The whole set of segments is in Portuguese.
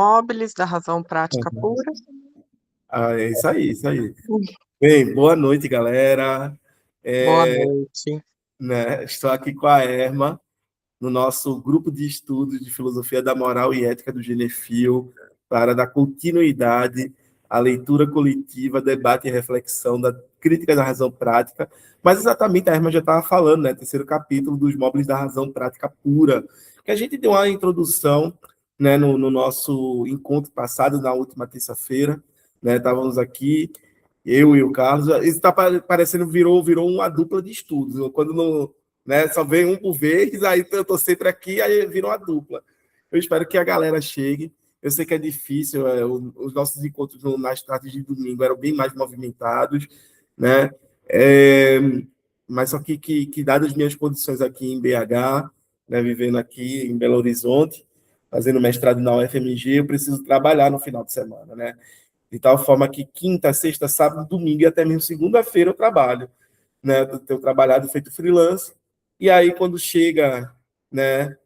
Móveis da razão prática pura. É isso aí, isso aí. Bem, boa noite, galera. Boa noite. Estou aqui com a Erma, no nosso grupo de estudos de filosofia da moral e ética do Genefil, para dar continuidade à leitura coletiva, debate e reflexão da crítica da razão prática. Mas exatamente a Erma já estava falando, né? Terceiro capítulo dos móveis da razão prática pura, que a gente deu uma introdução, né, no nosso encontro passado, na última terça-feira, né? Estávamos aqui, eu e o Carlos. Isso está parecendo virou uma dupla de estudos. Quando não, né, só vem um por vez, aí eu estou sempre aqui, aí virou uma dupla. Eu espero que a galera chegue. Eu sei que é difícil, os nossos encontros nas tardes de domingo eram bem mais movimentados, né? Mas só que dadas as minhas condições aqui em BH, né, vivendo aqui em Belo Horizonte, fazendo mestrado na UFMG, eu preciso trabalhar no final de semana, né? De tal forma que quinta, sexta, sábado, domingo e até mesmo segunda-feira eu trabalho, né? Eu tenho trabalhado feito freelance, e aí quando chega, né?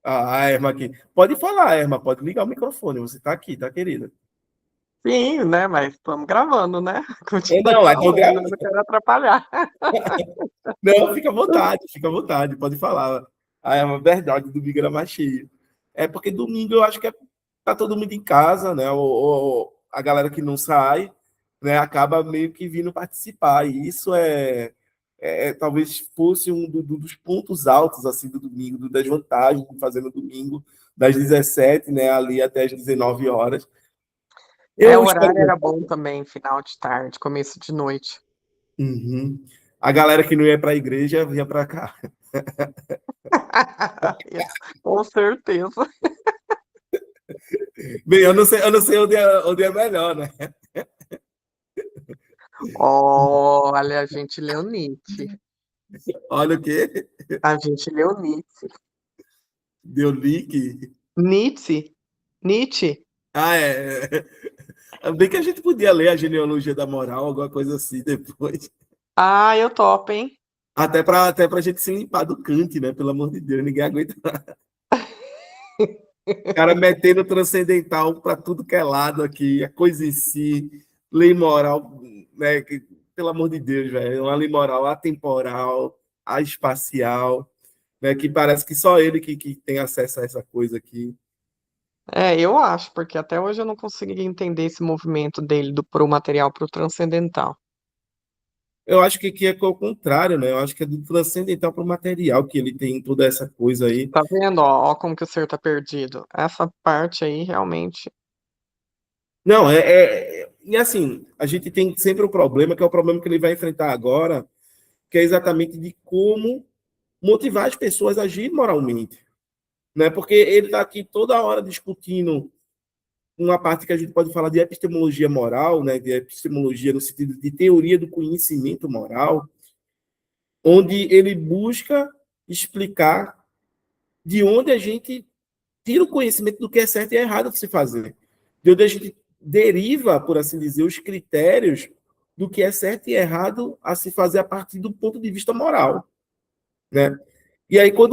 A Erma aqui. Pode falar, Erma, pode ligar o microfone, você está aqui, tá, querida? Sim, né? Mas estamos gravando, né? Continue Não, estou falando, gravando. eu não quero atrapalhar. Não, fica à vontade, pode falar. Ah, é uma verdade, domingo era mais cheio. É porque domingo eu acho que tá todo mundo em casa, né? Ou a galera que não sai, né, acaba meio que vindo participar. E isso talvez fosse dos pontos altos assim do domingo, das vantagens de fazer no domingo, das 17, né, ali até as 19 horas. O Eu horário espero. era bom também, final de tarde, começo de noite. Uhum. A galera que não ia para a igreja vinha para cá. Com certeza. Bem, eu não sei onde é melhor, né? Olha, a gente leu Nietzsche. Olha o quê? A gente leu Nietzsche. Deu link. Nietzsche? Nietzsche? Ah, é. Bem que a gente podia ler a genealogia da moral, alguma coisa assim depois. Ah, eu topo, hein? Até pra gente se limpar do Kant, né? Pelo amor de Deus, ninguém aguenta. O cara metendo transcendental para tudo que é lado aqui, a coisa em si, lei moral, né? Pelo amor de Deus, velho. Uma lei moral atemporal, espacial, né? Que parece que só ele que tem acesso a essa coisa aqui. Eu acho, porque até hoje eu não consegui entender esse movimento dele do pro material pro transcendental. Eu acho que aqui é o contrário, né? Eu acho que é do transcendental para o material que ele tem toda essa coisa aí. Tá vendo? Ó, como que o ser tá perdido. Essa parte aí realmente. Não, e assim, a gente tem sempre um problema, que é o problema que ele vai enfrentar agora, que é exatamente de como motivar as pessoas a agir moralmente, né? Porque ele está aqui toda hora discutindo uma parte que a gente pode falar de epistemologia moral, né? De epistemologia no sentido de teoria do conhecimento moral, onde ele busca explicar de onde a gente tira o conhecimento do que é certo e errado de se fazer. De onde a gente deriva, por assim dizer, os critérios do que é certo e errado a se fazer a partir do ponto de vista moral, né? E aí, quando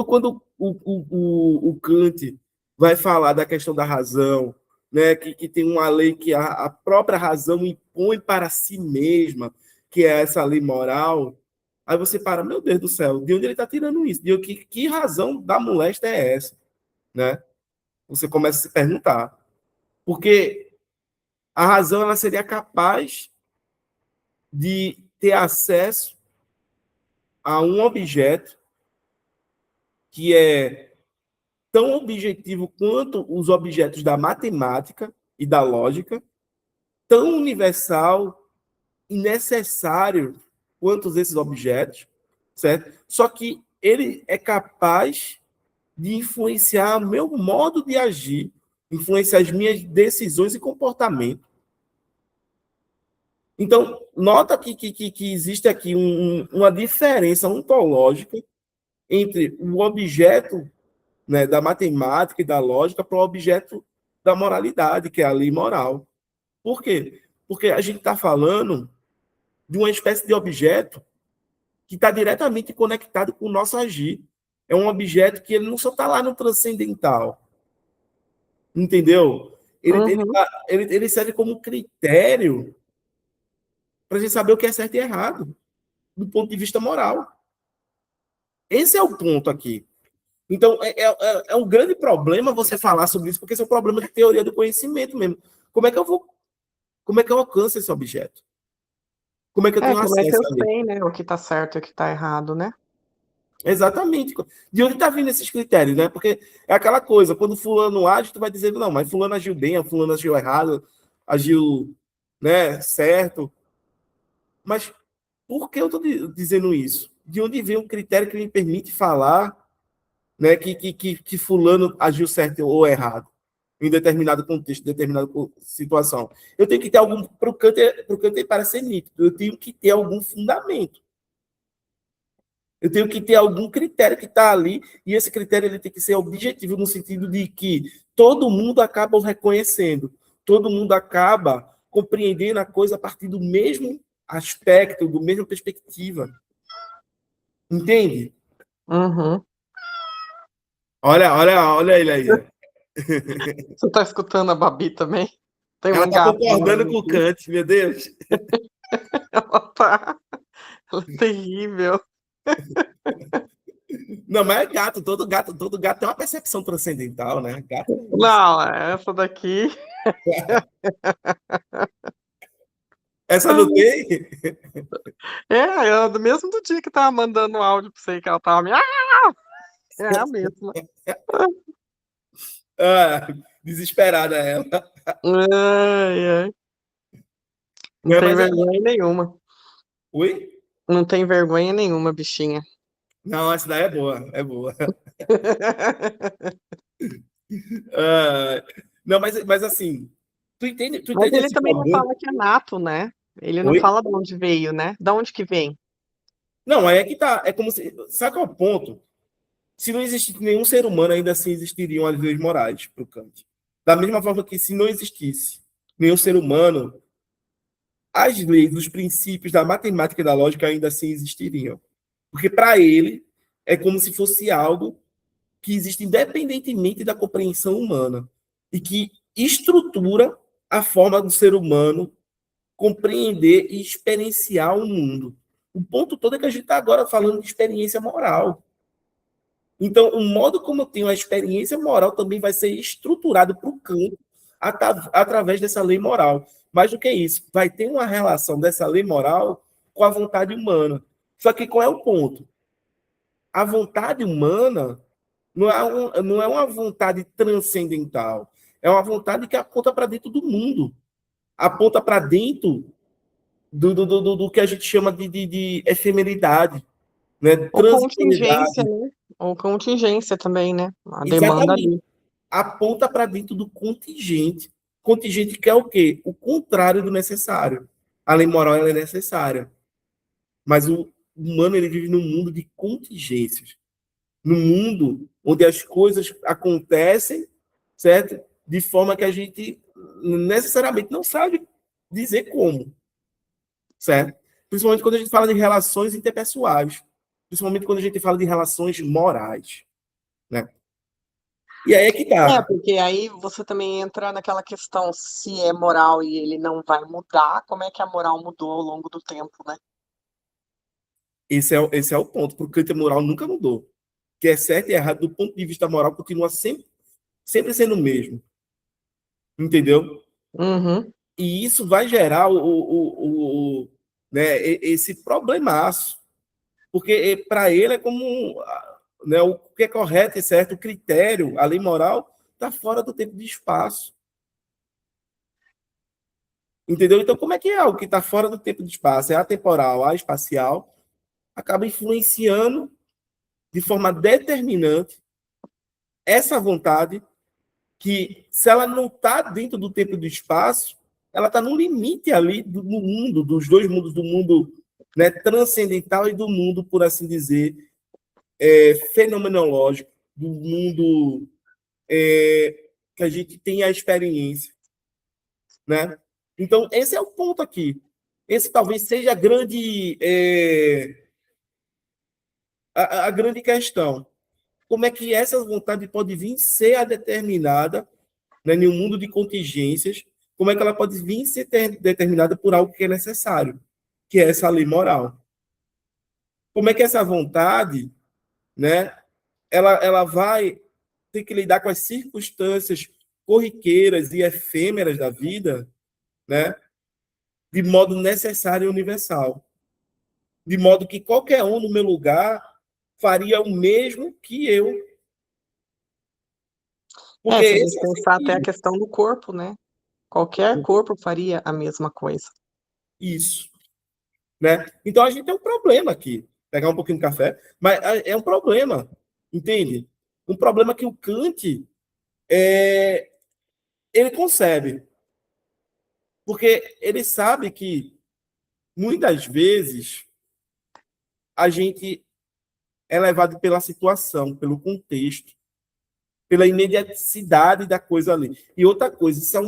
o Kant vai falar da questão da razão, né, que tem uma lei que a própria razão impõe para si mesma, que é essa lei moral, aí você para, meu Deus do céu, de onde ele está tirando isso? Que razão da moléstia é essa? Né? Você começa a se perguntar. Porque a razão ela seria capaz de ter acesso a um objeto que é tão objetivo quanto os objetos da matemática e da lógica, tão universal e necessário quanto esses objetos, certo? Só que ele é capaz de influenciar o meu modo de agir, influenciar as minhas decisões e comportamento. Então, nota que existe aqui uma diferença ontológica entre o objeto, né, da matemática e da lógica para o objeto da moralidade, que é a lei moral. Por quê? Porque a gente está falando de uma espécie de objeto que está diretamente conectado com o nosso agir. É um objeto que ele não só está lá no transcendental, Entendeu? Uhum. Ele serve como critério para a gente saber o que é certo e errado, do ponto de vista moral. Esse é o ponto aqui. Então, é um grande problema você falar sobre isso, porque esse é um problema de teoria do conhecimento mesmo. Como é que eu alcanço esse objeto? Como é que eu É, tenho como é que acesso eu a ele? sei, né, o que tá certo e o que tá errado, né? Exatamente. De onde está vindo esses critérios, né? Porque é aquela coisa, quando fulano age, tu vai dizer, não, mas fulano agiu bem, fulano agiu errado, agiu, né, certo. Mas por que eu estou dizendo isso? De onde vem um critério que me permite falar, né, que fulano agiu certo ou errado em determinado contexto, determinada situação? Eu tenho que ter algum, para o Kanter parecer nítido, eu tenho que ter algum fundamento. Eu tenho que ter algum critério que está ali, e esse critério ele tem que ser objetivo no sentido de que todo mundo acaba o reconhecendo, todo mundo acaba compreendendo a coisa a partir do mesmo aspecto, do mesma perspectiva. Entende? Uhum. Olha ele aí. Você tá escutando a Babi também? Tem Ela um está gato concordando ladrando com o aqui. Kant, meu Deus. Ela tá. Ela é terrível. Não, mas é todo gato tem uma percepção transcendental, né? Gato. Não, essa daqui. Essa não tem? É do mesmo do dia que tava mandando áudio pra você que ela tava. É a mesma. Ah, desesperada ela. Ai, ai. Não Não, tem mas é. vergonha nenhuma. Oi? Não tem vergonha nenhuma, bichinha. Não, essa daí é boa, é boa. Ah, não, mas assim, tu Mas entende ele esse também não problema? fala que é nato, né? Ele não Oi? fala de onde veio, né? Da onde que vem? Não, aí é que tá. É como se. Sabe qual é o ponto? Se não existisse nenhum ser humano, ainda assim existiriam as leis morais para o Kant. Da mesma forma que se não existisse nenhum ser humano, as leis, os princípios da matemática e da lógica ainda assim existiriam. Porque para ele é como se fosse algo que existe independentemente da compreensão humana e que estrutura a forma do ser humano compreender e experienciar o mundo. O ponto todo é que a gente está agora falando de experiência moral. Então, o modo como eu tenho a experiência moral também vai ser estruturado para o campo através dessa lei moral. Mais do que isso, vai ter uma relação dessa lei moral com a vontade humana. Só que qual é o ponto? A vontade humana não é uma vontade transcendental. É uma vontade que aponta para dentro do mundo. Aponta para dentro do que a gente chama de efemeridade, né? Ou contingência, Transitoriedade. né? Ou contingência também, né? A demanda Exatamente. ali. Aponta para dentro do contingente. Contingente que é o quê? O contrário do necessário. A lei moral ela é necessária. Mas o humano ele vive num mundo de contingências. Num mundo onde as coisas acontecem, certo? De forma que a gente necessariamente não sabe dizer como, certo? Principalmente quando a gente fala de relações interpessoais, principalmente quando a gente fala de relações morais, né? E aí é que É, tá. porque aí você também entra naquela questão se é moral e ele não vai mudar, como é que a moral mudou ao longo do tempo, né? Esse é o ponto. Porque o critério moral nunca mudou. O que é certo e errado do ponto de vista moral continua sempre sendo o mesmo. Entendeu? Uhum. E isso vai gerar né, esse problemaço. Porque para ele é como né, o que é correto e certo, o critério, a lei moral, está fora do tempo e de espaço. Entendeu? Então, como é que é algo que está fora do tempo e de espaço, é atemporal, espacial, acaba influenciando de forma determinante essa vontade que, se ela não está dentro do tempo e do espaço, ela está no limite ali do mundo, dos dois mundos, do mundo, né, transcendental e do mundo, por assim dizer, fenomenológico, do mundo que a gente tem a experiência, né? Então, esse é o ponto aqui. Esse talvez seja a grande questão. Como é que essa vontade pode vir ser a determinada né, em um mundo de contingências, como é que ela pode vir ser determinada por algo que é necessário, que é essa lei moral? Como é que essa vontade, né, ela vai ter que lidar com as circunstâncias corriqueiras e efêmeras da vida, né, de modo necessário e universal, de modo que qualquer um no meu lugar faria o mesmo que eu, porque Se a esse gente é o pensar até a sentido. questão do corpo, né? Qualquer corpo faria a mesma coisa. Isso, né? Então a gente tem um problema aqui. Pegar um pouquinho de café, mas é um problema, entende? Um problema que o Kant ele concebe, porque ele sabe que muitas vezes a gente é levado pela situação, pelo contexto, pela imediaticidade da coisa ali. E outra coisa, isso é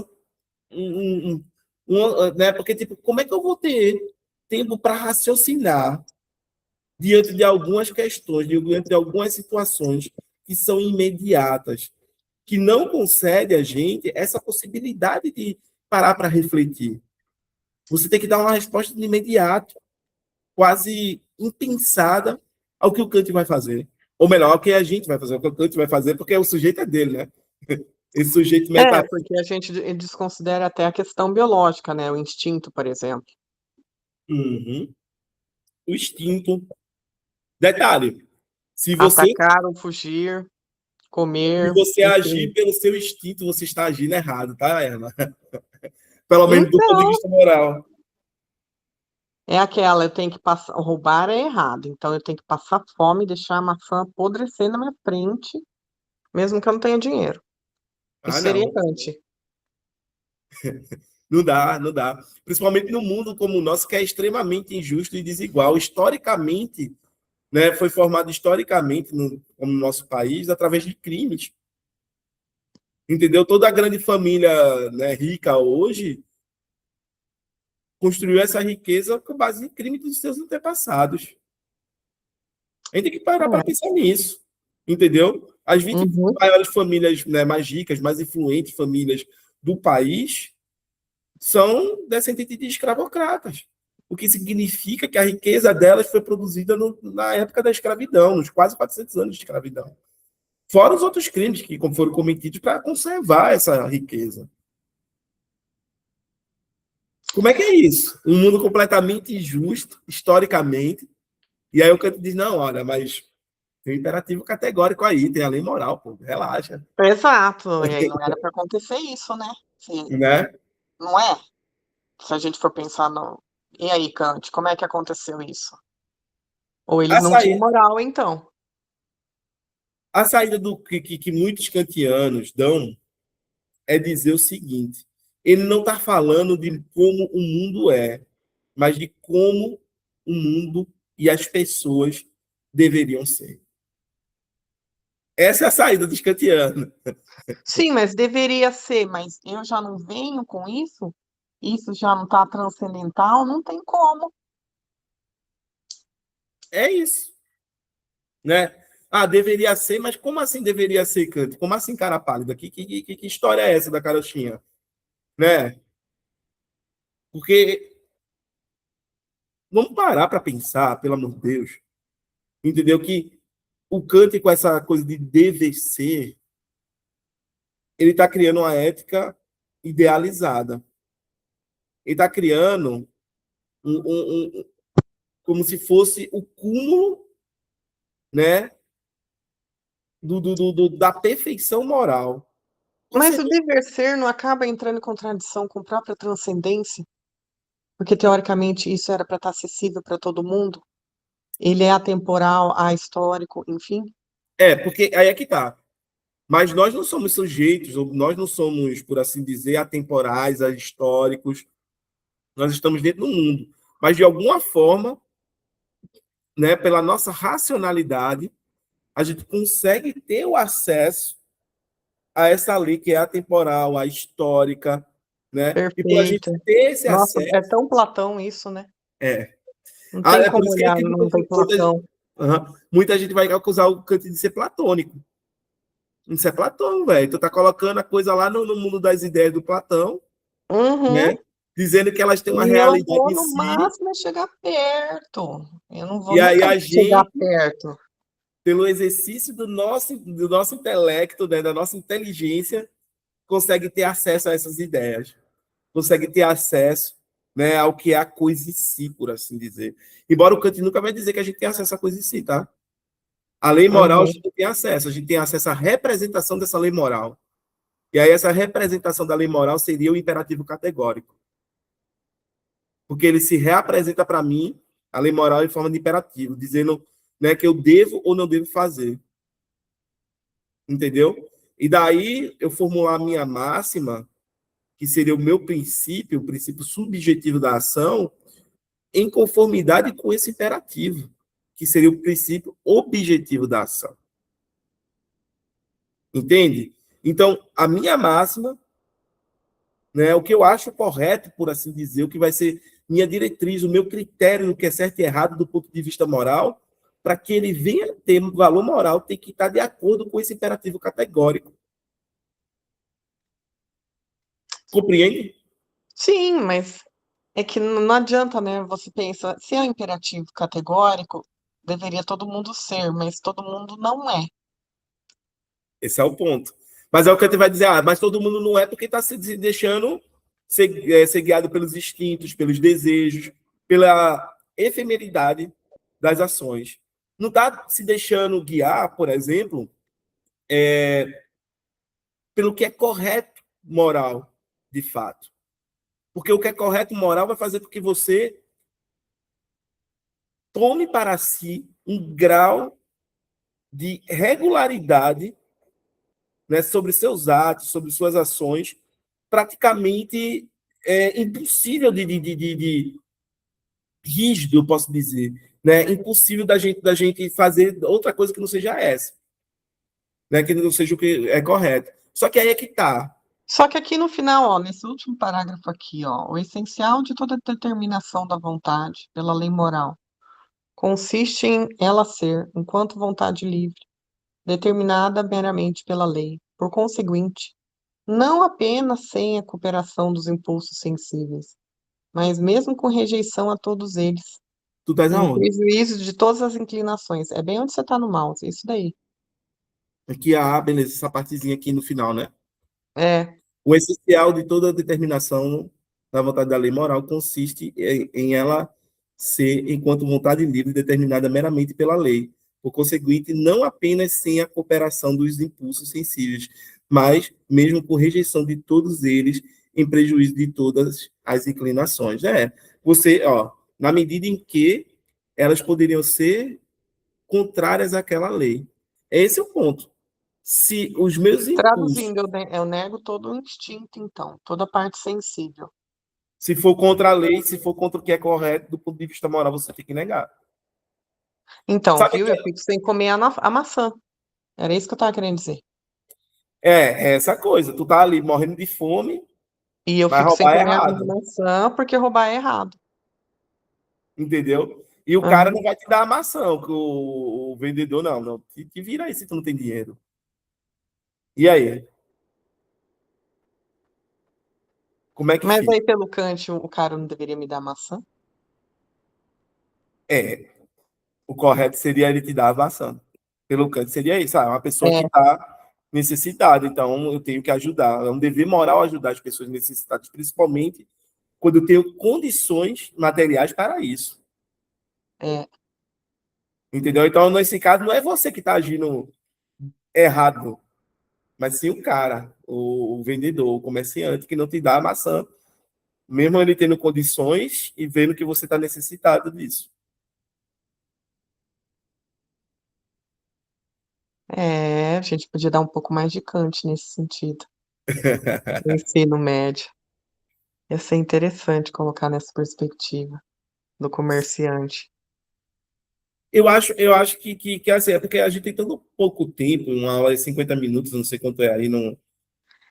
né? Porque tipo, como é que eu vou ter tempo para raciocinar diante de algumas questões, diante de algumas situações que são imediatas, que não concede a gente essa possibilidade de parar para refletir. Você tem que dar uma resposta de imediato, quase impensada ao que o Kant vai fazer. Ou melhor, ao que a gente vai fazer, o que o Kant vai fazer, porque o sujeito é dele, né? Esse sujeito metafísico. Porque a gente desconsidera até a questão biológica, né? O instinto, por exemplo. Uhum. O instinto. Detalhe, se você, Atacar ou fugir, se comer, você enfim. agir pelo seu instinto, você está agindo errado, tá, Erna? Pelo menos do ponto de Então, vista moral. é aquela, eu tenho que passar, roubar é errado, então eu tenho que passar fome, deixar a maçã apodrecer na minha frente, mesmo que eu não tenha dinheiro. Ah, Isso seria não. Kant. Não dá, não dá. Principalmente no mundo como o nosso, que é extremamente injusto e desigual. Historicamente, né, foi formado historicamente como no nosso país através de crimes. Entendeu? Toda a grande família, né, rica hoje construiu essa riqueza com base em crimes dos seus antepassados. A gente tem que parar para É. pensar nisso. Entendeu? As 20 Uhum. maiores famílias, né, mais ricas, mais influentes famílias do país são descendentes de escravocratas. O que significa que a riqueza delas foi produzida na época da escravidão, nos quase 400 anos de escravidão. Fora os outros crimes que foram cometidos para conservar essa riqueza. Como é que é isso? Um mundo completamente injusto, historicamente, e aí o canto diz, não, olha, mas tem um imperativo categórico aí, tem a lei moral, pô, relaxa. Exato, e aí não era para acontecer isso, né? Né? Não é? Se a gente for pensar no. E aí, Kant, como é que aconteceu isso? Ou eles A não tinham saída, moral, então. a saída do que muitos kantianos dão é dizer o seguinte: ele não está falando de como o mundo é, mas de como o mundo e as pessoas deveriam ser. Essa é a saída dos kantianos. Sim, mas deveria ser, mas eu já não venho com isso? Isso já não está transcendental? Não tem como. É isso, né? Ah, deveria ser, mas como assim deveria ser, Kant? Como assim, cara pálida? Que história é essa da carochinha? Né? Porque vamos parar para pensar, pelo amor de Deus, entendeu? Que o Kant, com essa coisa de dever ser, ele está criando uma ética idealizada. Ele está criando como se fosse o cúmulo, né, da perfeição moral. Ou Mas seja, o dever ser não acaba entrando em contradição com a própria transcendência? Porque, teoricamente, isso era para estar acessível para todo mundo? Ele é atemporal, ahistórico, enfim? porque aí é que tá. Mas nós não somos sujeitos, ou nós não somos, por assim dizer, atemporais, ahistóricos. Nós estamos dentro do mundo. Mas, de alguma forma, né, pela nossa racionalidade, a gente consegue ter o acesso a essa lei que é atemporal, a histórica, né? E por a gente Perfeito. ter esse Nossa, é acesso, tão Platão isso, né? é. Não tem É por como isso que olhar, tipo, não tem muita, Platão. muita gente vai acusar o Kant de ser platônico, Isso é Platão, velho. Tu tá colocando a coisa lá no mundo das ideias do Platão, né? Uhum. Dizendo que elas têm uma E eu realidade vou em no si, máximo chegar perto. Eu não vou e aí nunca a chegar gente, perto. pelo exercício do nosso intelecto, né, da nossa inteligência, consegue ter acesso a essas ideias, consegue ter acesso, né, ao que é a coisa em si, por assim dizer. Embora o Kant nunca vai dizer que a gente tem acesso à coisa em si, tá? A lei moral a Uhum. gente tem acesso, a gente tem acesso à representação dessa lei moral. E aí essa representação da lei moral seria o imperativo categórico, porque ele se reapresenta para mim, a lei moral, em forma de imperativo, dizendo, né, que eu devo ou não devo fazer, entendeu? E daí eu formular a minha máxima, que seria o meu princípio, o princípio subjetivo da ação, em conformidade com esse imperativo, que seria o princípio objetivo da ação. Entende? Então, a minha máxima, né, o que eu acho correto, por assim dizer, o que vai ser minha diretriz, o meu critério do que é certo e errado do ponto de vista moral, para que ele venha ter valor moral, tem que estar de acordo com esse imperativo categórico. Compreende? Sim, mas é que não adianta, né? Você pensa, se é um imperativo categórico, deveria todo mundo ser, mas todo mundo não é. Esse é o ponto. Mas é o que ele vai dizer, mas todo mundo não é porque está se deixando ser guiado pelos instintos, pelos desejos, pela efemeridade das ações. Não está se deixando guiar, por exemplo, pelo que é correto moral, de fato. Porque o que é correto moral vai fazer com que você tome para si um grau de regularidade, né, sobre seus atos, sobre suas ações, praticamente impossível de rígido, eu posso dizer, né? Impossível da gente fazer outra coisa que não seja essa, né? Que não seja o que é correto. Só que aí é que tá. Só que aqui no final, ó, nesse último parágrafo aqui, ó, o essencial de toda determinação da vontade pela lei moral consiste em ela ser, enquanto vontade livre, determinada meramente pela lei. Por conseguinte, não apenas sem a cooperação dos impulsos sensíveis, mas mesmo com rejeição a todos eles, Tu estás em aonde? prejuízo de todas as inclinações. É bem onde você está no mouse, isso daí. Aqui, beleza, essa partezinha aqui no final, né? É, O essencial de toda determinação da vontade da lei moral consiste em ela ser, enquanto vontade livre, determinada meramente pela lei. Por conseguinte, não apenas sem a cooperação dos impulsos sensíveis, mas mesmo com rejeição de todos eles, em prejuízo de todas as inclinações. Você, na medida em que elas poderiam ser contrárias àquela lei. Esse é o ponto. Se os meus impulsos, traduzindo, eu nego todo o instinto, então, toda a parte sensível. se for contra a lei, se for contra o que é correto do ponto de vista moral, você tem que negar. Então, Sabe o viu? que Eu fico sem comer a maçã. Era isso que eu estava querendo dizer. é essa coisa? Tu tá ali morrendo de fome, E eu mas fico sem roubar é comer a errado, maçã porque roubar é errado. entendeu? E o cara Aham. não vai te dar a maçã, que o vendedor não. Te vira aí se tu não tem dinheiro. E aí? Como é que Mas fica? aí, pelo Kant, o cara não deveria me dar maçã? É, o correto seria ele te dar a maçã. Pelo canto seria isso. Uma pessoa que É, está necessitada, então eu tenho que ajudar. É um dever moral ajudar as pessoas necessitadas, principalmente quando eu tenho condições materiais para isso. é. Entendeu? Então, nesse caso, não é você que está agindo errado, mas sim o cara, o vendedor, o comerciante que não te dá a maçã, mesmo ele tendo condições e vendo que você está necessitado disso. É, a gente podia dar um pouco mais de Kant nesse sentido. No ensino médio. Ia ser interessante colocar nessa perspectiva do comerciante. Eu acho que assim, é porque a gente tem tanto pouco tempo, uma hora e 50 minutos, não sei quanto é aí, não,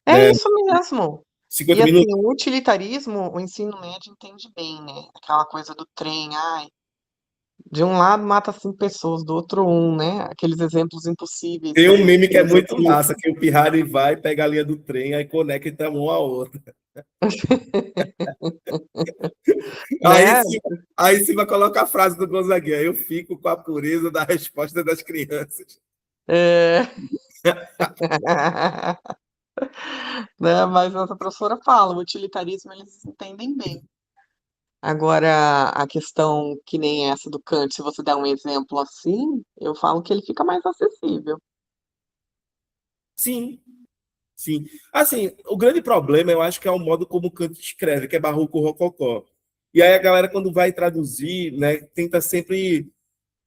É né? isso mesmo. E 50 assim, minutos. o utilitarismo, o ensino médio entende bem, né? Aquela coisa do trem, ai, De um lado mata 5 pessoas, do outro um, né? Aqueles exemplos impossíveis Tem que a um gente meme que é usa muito aqui. massa, que o Pirrari vai, pega a linha do trem, aí conecta uma a outra. Aí Né? sim, aí sim vai colocar a frase do Gonzaguinha. Eu fico com a pureza da resposta das crianças. É. Né? Mas essa professora fala, o utilitarismo eles entendem bem. Agora, a questão que nem essa do Kant, se você der um exemplo assim, eu falo que ele fica mais acessível. Sim, sim. Assim, o grande problema, eu acho que é o modo como Kant escreve, que é barroco rococó. E aí a galera, quando vai traduzir, né, tenta sempre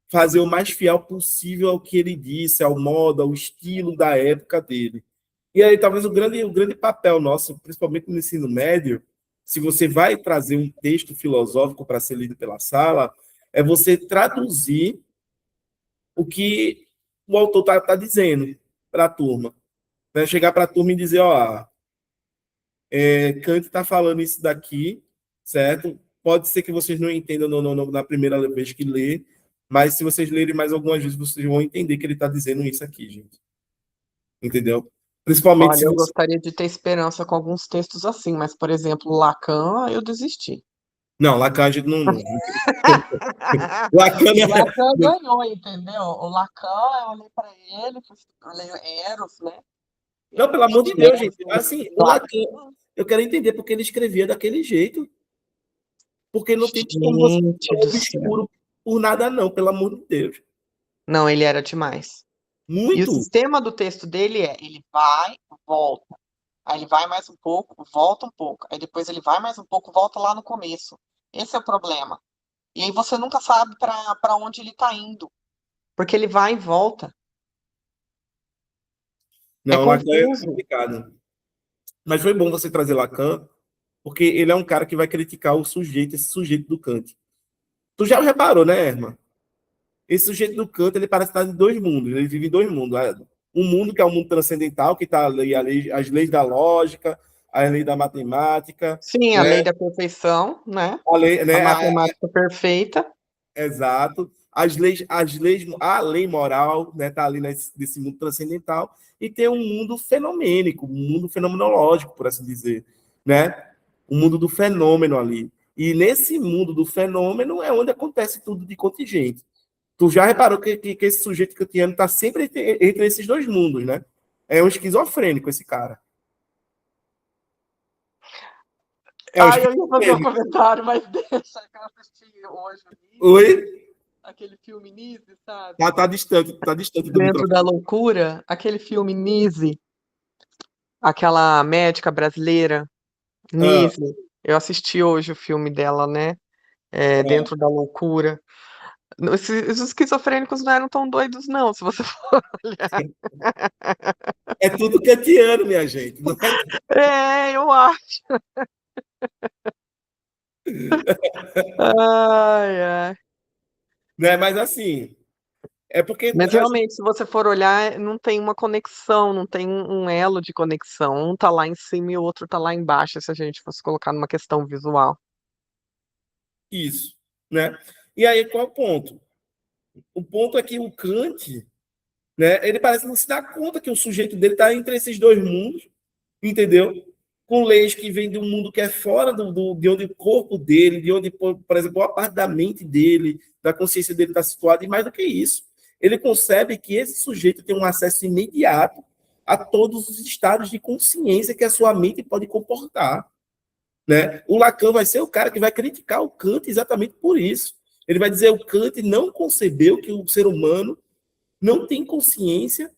fazer o mais fiel possível ao que ele disse, ao modo, ao estilo da época dele. E aí, talvez o grande papel nosso, principalmente no ensino médio, se você vai trazer um texto filosófico para ser lido pela sala, é você traduzir o que o autor está dizendo para a turma. Né? Chegar para a turma e dizer, ó, Kant está falando isso daqui, certo? Pode ser que vocês não entendam na primeira vez que lê, mas se vocês lerem mais algumas vezes, vocês vão entender que ele está dizendo isso aqui, gente. Entendeu? Principalmente Olha, se eu você. gostaria de ter esperança com alguns textos assim, mas, por exemplo, Lacan, eu desisti. Não, Lacan a gente não. Lacan O é. Lacan ganhou, entendeu? O Lacan, eu olhei para ele, eu leio Eros, né? Não, Eu pelo amor de assisti Deus, Eros gente. do Assim, o Lacan, Lacan. eu quero entender porque ele escrevia daquele jeito. Porque não tem como você Gente ficar do céu. obscuro por nada, não, pelo amor de Deus. Não, ele era demais. E o Muito. sistema do texto dele é, ele vai, volta. Aí ele vai mais um pouco, volta um pouco. Aí depois ele vai mais um pouco, volta lá no começo. Esse é o problema. E aí você nunca sabe para onde ele está indo, porque ele vai e volta. É Não, Lacan é confuso. complicado. Mas foi bom você trazer Lacan, porque ele é um cara que vai criticar o sujeito, esse sujeito do Kant. Tu já reparou, né, Herman? Esse sujeito do Kant, ele parece estar em dois mundos, ele vive em dois mundos. Um mundo que é o mundo transcendental, que está ali as leis da lógica, as leis da matemática, Sim, a né? lei da perfeição, né? A lei, A né? matemática perfeita. Exato. A lei moral, né? Está ali nesse mundo transcendental, e tem um mundo fenomênico, um mundo fenomenológico, por assim dizer, né? O mundo do fenômeno ali. E nesse mundo do fenômeno é onde acontece tudo de contingente. Tu já reparou que esse sujeito kantiano está sempre entre esses dois mundos, né? É um esquizofrênico esse cara. É um Ah, eu ia fazer um esquizofrênico. comentário, mas deixa que eu assisti hoje o Oi? Nise, aquele filme Nise, sabe? Tá distante do Dentro da microfone. loucura, aquele filme Nise, aquela médica brasileira, Ah, Nise. Eu assisti hoje o filme dela, né? É, ah. Dentro da loucura. Os esquizofrênicos não eram tão doidos, não, se você for olhar. É tudo kantiano, minha gente. Não é? É, eu acho. Ai, ai. Né? Mas assim, é porque Mas realmente, se você for olhar, não tem uma conexão, não tem um elo de conexão. Um tá lá em cima e o outro tá lá embaixo, se a gente fosse colocar numa questão visual. isso, né? E aí qual é o ponto? O ponto é que o Kant, né? Ele parece não se dar conta que o sujeito dele está entre esses dois mundos, entendeu? Com leis que vêm de um mundo que é fora de onde o corpo dele, de onde, por exemplo, a parte da mente dele, da consciência dele está situada, e mais do que isso. Ele concebe que esse sujeito tem um acesso imediato a todos os estados de consciência que a sua mente pode comportar. Né? O Lacan vai ser o cara que vai criticar o Kant exatamente por isso. Ele vai dizer que o Kant não concebeu que o ser humano não tem consciência,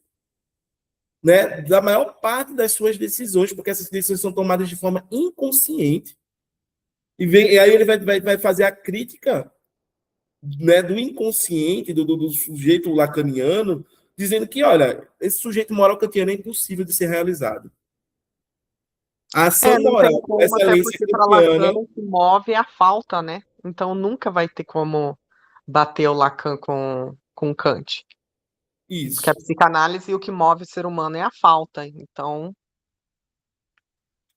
né, da maior parte das suas decisões, porque essas decisões são tomadas de forma inconsciente. E aí ele vai fazer a crítica, né, do inconsciente, do sujeito lacaniano, dizendo que, olha, esse sujeito moral kantiano é impossível de ser realizado. A É, ação não tem moral por como, até excelência porque para kantiana, Lacan o que move é a falta, né? Então nunca vai ter como bater o Lacan com Kant. Porque a isso. psicanálise, o que move o ser humano é a falta. Então,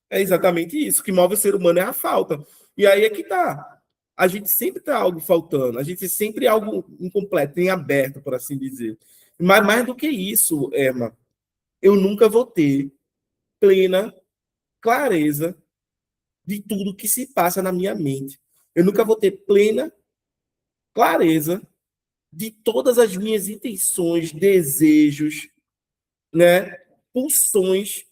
É exatamente isso. O que move o ser humano é a falta. E aí é que tá. a gente sempre está algo faltando, a gente sempre algo incompleto, em aberto, por assim dizer. Mas mais do que isso, Emma, eu nunca vou ter plena clareza de tudo que se passa na minha mente. Eu nunca vou ter plena clareza de todas as minhas intenções, desejos, né, pulsões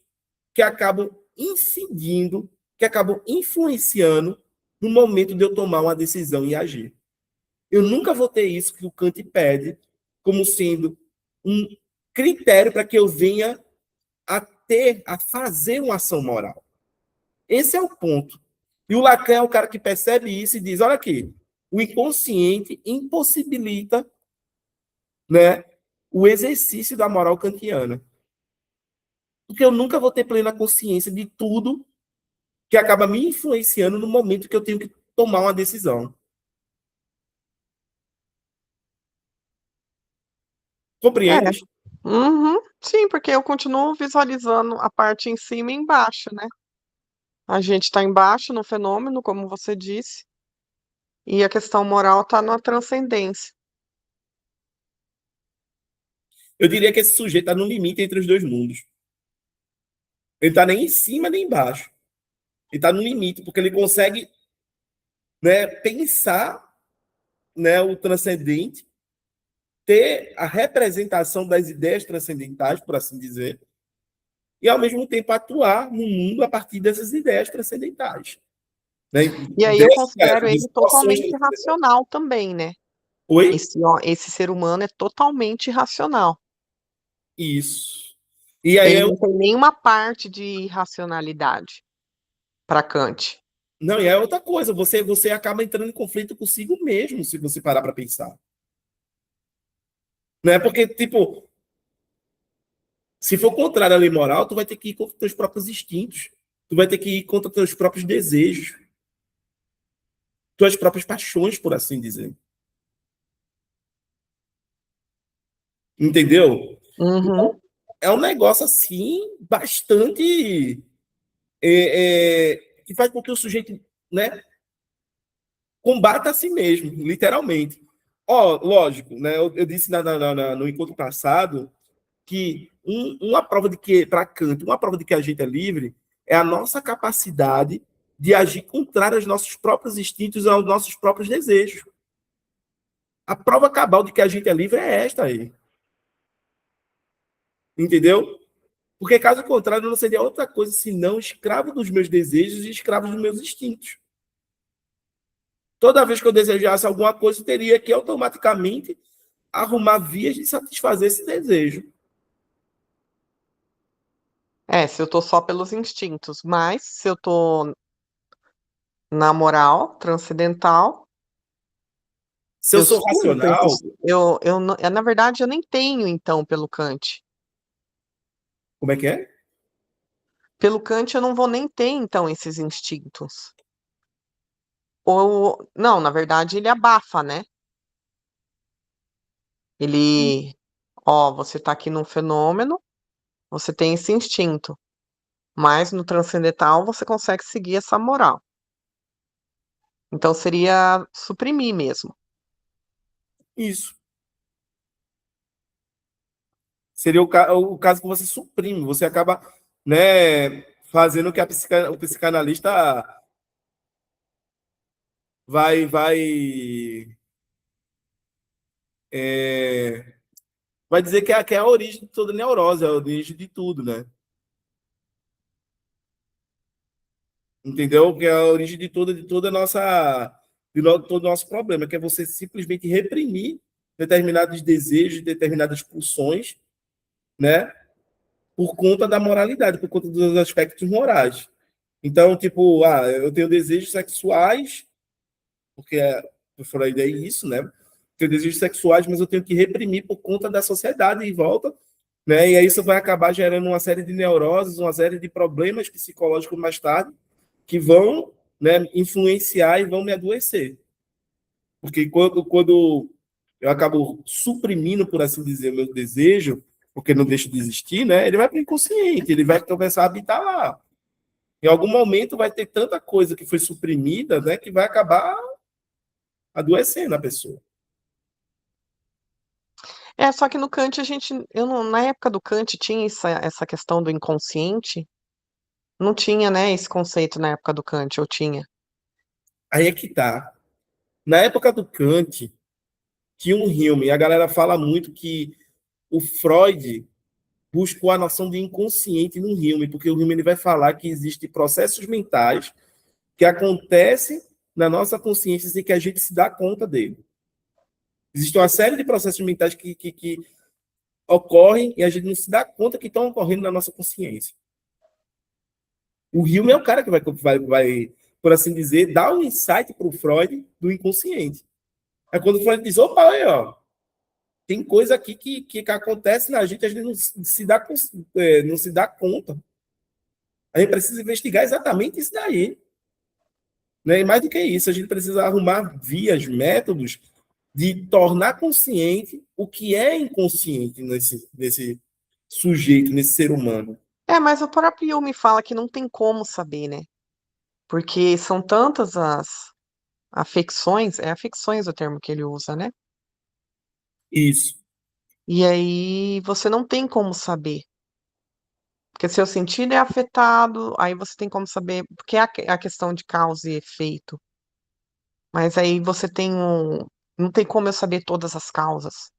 que acabam incidindo, que acabam influenciando no momento de eu tomar uma decisão e agir. Eu nunca vou ter isso que o Kant pede como sendo um critério para que eu venha a fazer uma ação moral. Esse é o ponto. E o Lacan é o cara que percebe isso e diz: olha aqui, o inconsciente impossibilita, né, o exercício da moral kantiana. Porque eu nunca vou ter plena consciência de tudo que acaba me influenciando no momento que eu tenho que tomar uma decisão. É. Compreendes? Uhum. Sim, porque eu continuo visualizando a parte em cima e embaixo, né? A gente está embaixo no fenômeno, como você disse, e a questão moral está na transcendência. Eu diria que esse sujeito está no limite entre os dois mundos. Ele está nem em cima nem embaixo. Ele está no limite, porque ele consegue, né, pensar, né, o transcendente, ter a representação das ideias transcendentais, por assim dizer, e ao mesmo tempo atuar no mundo a partir dessas ideias transcendentais. Né? E aí eu considero ele Situações totalmente transcendentais. racional também, né? Oi? Esse ser humano é totalmente racional. Isso. E aí Ele eu. não tem nenhuma parte de irracionalidade para Kant. Não, e é outra coisa, você acaba entrando em conflito consigo mesmo, se você parar para pensar. Não é porque, tipo, se for contrário à lei moral, tu vai ter que ir contra os teus próprios instintos. Tu vai ter que ir contra os teus próprios desejos. Tuas próprias paixões, por assim dizer. Entendeu? Uhum. É um negócio, assim, bastante... que faz com que o sujeito, né, combata a si mesmo, literalmente. Ó, lógico, né? Eu disse no encontro passado que uma prova de que, para Kant, uma prova de que a gente é livre é a nossa capacidade de agir contrário aos nossos próprios instintos e aos nossos próprios desejos. A prova cabal de que a gente é livre é esta aí. Entendeu? Porque, caso contrário, eu não seria outra coisa senão escravo dos meus desejos e escravo dos meus instintos. Toda vez que eu desejasse alguma coisa, eu teria que automaticamente arrumar vias de satisfazer esse desejo. É, se eu tô só pelos instintos, mas se eu tô na moral transcendental, Se eu eu sou sinto racional, esses, na verdade, eu nem tenho, então, pelo Kant. como é que é? Pelo Kant, eu não vou nem ter, então, esses instintos. Ou, não, na verdade, ele abafa, né? Ele, ó, você tá aqui num fenômeno, você tem esse instinto, mas no transcendental você consegue seguir essa moral. Então seria suprimir mesmo. Isso. Seria o caso que você suprime, você acaba, né, fazendo o que o psicanalista vai é, vai dizer que é a origem de toda neurose, é a origem de tudo, né? Entendeu? Que é a origem de toda a nossa todo o nosso problema, que é você simplesmente reprimir determinados desejos, determinadas pulsões, né? Por conta da moralidade, por conta dos aspectos morais. Então, tipo, eu tenho desejos sexuais, porque por Freud é isso, né? Tenho desejos sexuais, mas eu tenho que reprimir por conta da sociedade em volta, né? E aí isso vai acabar gerando uma série de neuroses, uma série de problemas psicológicos mais tarde, que vão, né, influenciar e vão me adoecer. Porque quando eu acabo suprimindo, por assim dizer, o meu desejo, porque não deixa de existir, né? Ele vai para o inconsciente, ele vai começar a habitar lá. Em algum momento vai ter tanta coisa que foi suprimida, né, que vai acabar adoecendo a pessoa. Só que no Kant na época do Kant tinha essa questão do inconsciente, não tinha, né, esse conceito na época do Kant, eu tinha. Aí é que tá. Na época do Kant, tinha um Hume, a galera fala muito que o Freud buscou a noção de inconsciente no Hume, porque o Hume ele vai falar que existem processos mentais que acontecem na nossa consciência sem que a gente se dá conta dele. Existe uma série de processos mentais que ocorrem e a gente não se dá conta que estão ocorrendo na nossa consciência. O Hume é o cara que vai, por assim dizer, dar um insight para o Freud do inconsciente. É quando o Freud diz, opa, aí, ó, tem coisa aqui que acontece na gente, a gente não se dá conta. A gente precisa investigar exatamente isso daí. Né? E mais do que isso, a gente precisa arrumar vias, métodos de tornar consciente o que é inconsciente nesse sujeito, nesse ser humano. Mas o próprio Jung fala que não tem como saber, né? Porque são tantas as afecções, é afecções o termo que ele usa, né? Isso. E aí você não tem como saber. Porque seu sentido é afetado, aí você tem como saber, porque é a questão de causa e efeito. Mas aí você tem um. Não tem como eu saber todas as causas.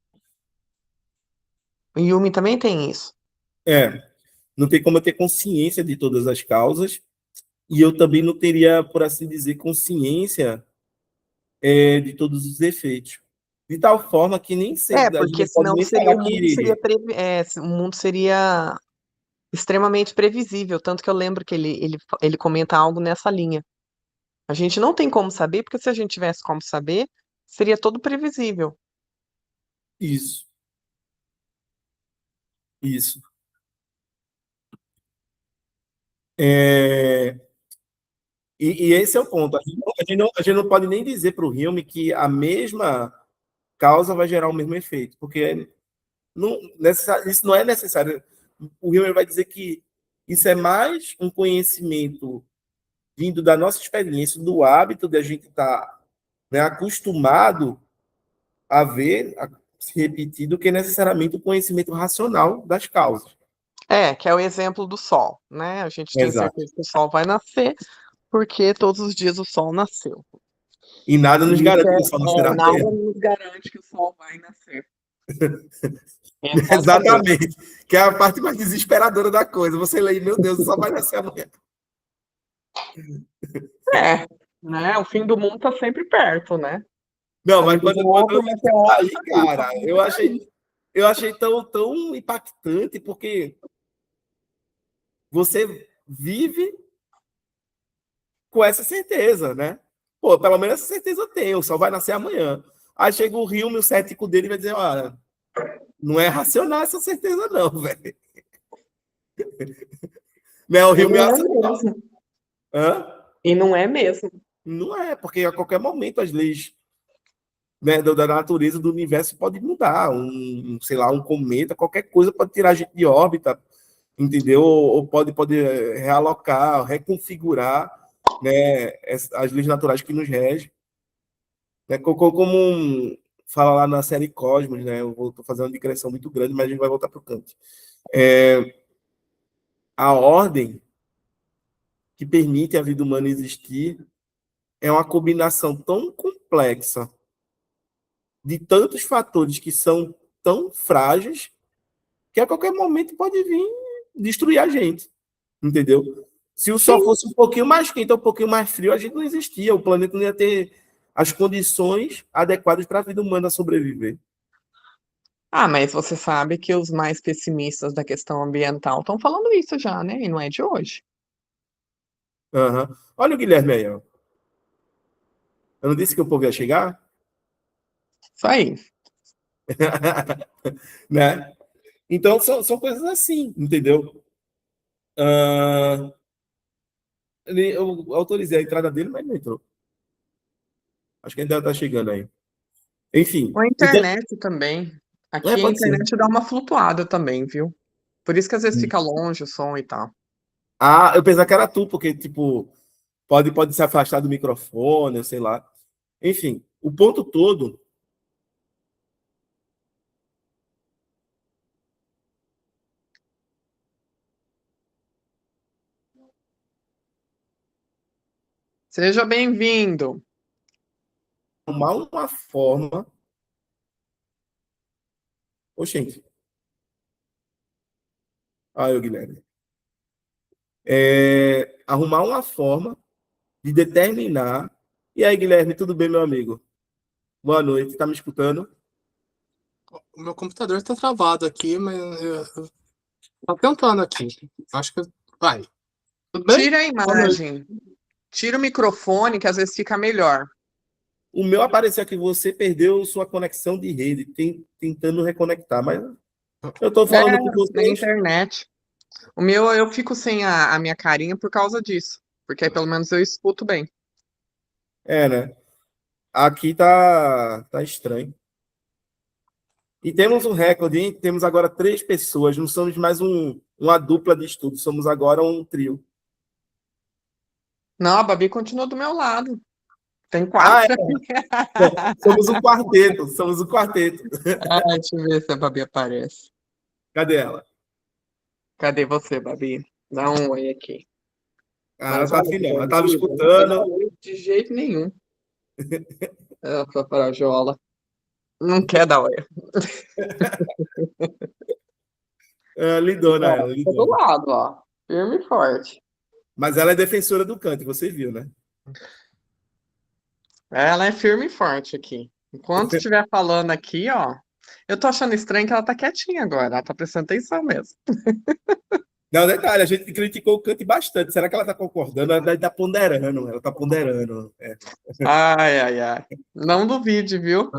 O Yumi também tem isso. É. Não tem como eu ter consciência de todas as causas e eu também não teria, por assim dizer, consciência de todos os efeitos. De tal forma que nem sempre a gente Porque não pode senão nem seria falar o mundo seria que o mundo seria extremamente previsível. Tanto que eu lembro que ele comenta algo nessa linha. A gente não tem como saber, porque se a gente tivesse como saber, seria todo previsível. isso, isso. É, e esse é o ponto. A gente não pode nem dizer para o Hume que a mesma causa vai gerar o mesmo efeito, porque isso não é necessário. O Hume vai dizer que isso é mais um conhecimento vindo da nossa experiência, do hábito de a gente estar, né, acostumado a ver se repetir, do que necessariamente o conhecimento racional das causas. Que é o exemplo do sol, né? A gente tem Exato. certeza que o sol vai nascer, porque todos os dias o sol nasceu. E nada nos Isso garante que o sol não será nada mesmo. nos garante que o sol vai nascer. Exatamente. Exatamente. Que é a parte mais desesperadora da coisa. Você lê, meu Deus, o sol vai nascer amanhã. É, né? O fim do mundo tá sempre perto, né? Não, Como mas diz quando, o quando outro eu li isso meteoro, aí, tá aí, tá cara, vindo eu por achei, aí. eu achei tão impactante, porque você vive com essa certeza, né? Pô, pelo menos essa certeza eu tenho, o sol vai nascer amanhã. Aí chega o Rio, o cético dele vai dizer, olha, não é racional essa certeza não, velho. Não é o E Rio me não é racional. mesmo. Hã? E não é mesmo. Não é, porque a qualquer momento as leis, né, da natureza do universo podem mudar. Sei lá, um cometa, qualquer coisa pode tirar a gente de órbita, entendeu? Ou pode realocar, reconfigurar, né, as leis naturais que nos regem. Né? Fala lá na série Cosmos, né? Eu estou fazendo uma digressão muito grande, mas a gente vai voltar para o Kant. A ordem que permite a vida humana existir é uma combinação tão complexa de tantos fatores que são tão frágeis que a qualquer momento pode vir destruir a gente, entendeu? Se o Sol Sim. fosse um pouquinho mais quente ou um pouquinho mais frio, a gente não existia, o planeta não ia ter as condições adequadas para a vida humana sobreviver. Mas você sabe que os mais pessimistas da questão ambiental estão falando isso já, né? E não é de hoje. Uhum. Olha o Guilherme aí, ó. Eu não disse que o povo ia chegar? Isso aí. Né? Então, são coisas assim, entendeu? Uh, eu autorizei a entrada dele, mas não entrou. Acho que ainda está chegando aí. Enfim, Ou a então, internet também. Aqui a pode ser. internet dá uma flutuada também, viu? Por isso que às vezes fica Isso. longe o som e tal. Ah, eu pensava que era tu, porque, tipo, pode se afastar do microfone, sei lá. Enfim. O ponto todo. Seja bem-vindo. Arrumar uma forma. Oxente. Ah, eu, Guilherme. Arrumar uma forma de determinar. E aí, Guilherme, tudo bem, meu amigo? Boa noite, tá me escutando? O meu computador está travado aqui, mas tô tentando aqui. Acho que vai. Tudo bem? Tira a imagem. Tira o microfone, que às vezes fica melhor. O meu apareceu que você perdeu sua conexão de rede, tentando reconectar, mas eu estou falando com Na vocês. internet. O meu, eu fico sem a minha carinha por causa disso. Porque aí pelo menos eu escuto bem. Né? Aqui tá estranho. E temos um recorde, hein? Temos agora 3 pessoas, não somos mais uma dupla de estudo, somos agora um trio. Não, a Babi continua do meu lado. Tem Ah, 4. somos um quarteto, somos um quarteto. Ah, deixa eu ver se a Babi aparece. Cadê ela? Cadê você, Babi? Dá um oi aqui. Ah, ela Mas tá olha afim, que não. Ela estava bandida, não quer dar escutando. oi de jeito nenhum. Ela foi para a Jola. Não quer dar oi. Lidona Ó, ela, tô do lidona. lado, ó. Firme e forte. Mas ela é defensora do canto, você viu, né? Ela é firme e forte aqui. Enquanto estiver falando aqui, ó. Eu tô achando estranho que ela tá quietinha agora. Ela tá prestando atenção mesmo. Não, detalhe, a gente criticou o Kant bastante. Será que ela está concordando? Ela está ponderando, ela está ponderando. Ai, ai, ai. Não duvide, viu?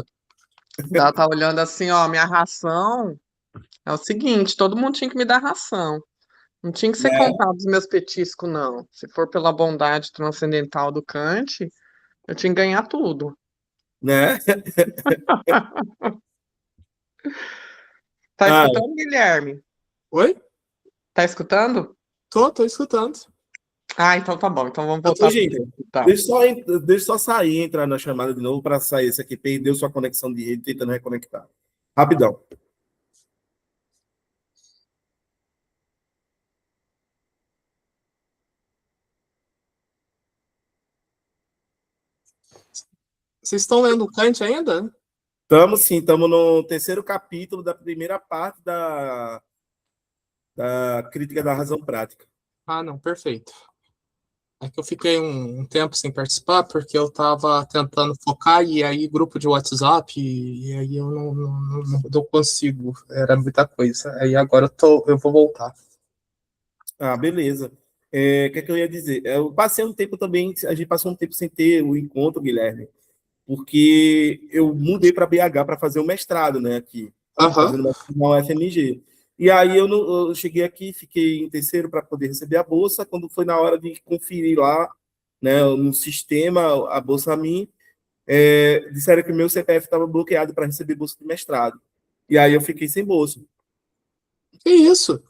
Ela tá olhando assim, ó. Minha ração é o seguinte: todo mundo tinha que me dar ração. Não tinha que ser Né? contado os meus petiscos, não. Se for pela bondade transcendental do Kant, eu tinha que ganhar tudo. Né? Tá Ah, escutando, Guilherme? Oi? Tá escutando? Tô escutando. Ah, então tá bom. Então vamos voltar pro gente, texto, então. deixa eu só sair e entrar na chamada de novo para sair. Esse aqui perdeu sua conexão de rede, tentando reconectar. Rapidão. Vocês estão lendo o Kant ainda? Estamos sim, estamos no terceiro capítulo da primeira parte da crítica da razão prática. Ah, não, perfeito. É que eu fiquei um tempo sem participar porque eu estava tentando focar e aí grupo de WhatsApp e aí eu não consigo. Era muita coisa. Aí agora eu vou voltar. Ah, beleza. O que é que eu ia dizer? Eu passei um tempo também, a gente passou um tempo sem ter o encontro, Guilherme, porque eu mudei para BH para fazer o mestrado, né, aqui, Aham. fazendo mestrado na UFMG. E aí eu cheguei aqui, fiquei em terceiro para poder receber a bolsa. Quando foi na hora de conferir lá, né, no sistema, a bolsa a mim, disseram que o meu CPF estava bloqueado para receber bolsa de mestrado. E aí eu fiquei sem bolsa. Que isso?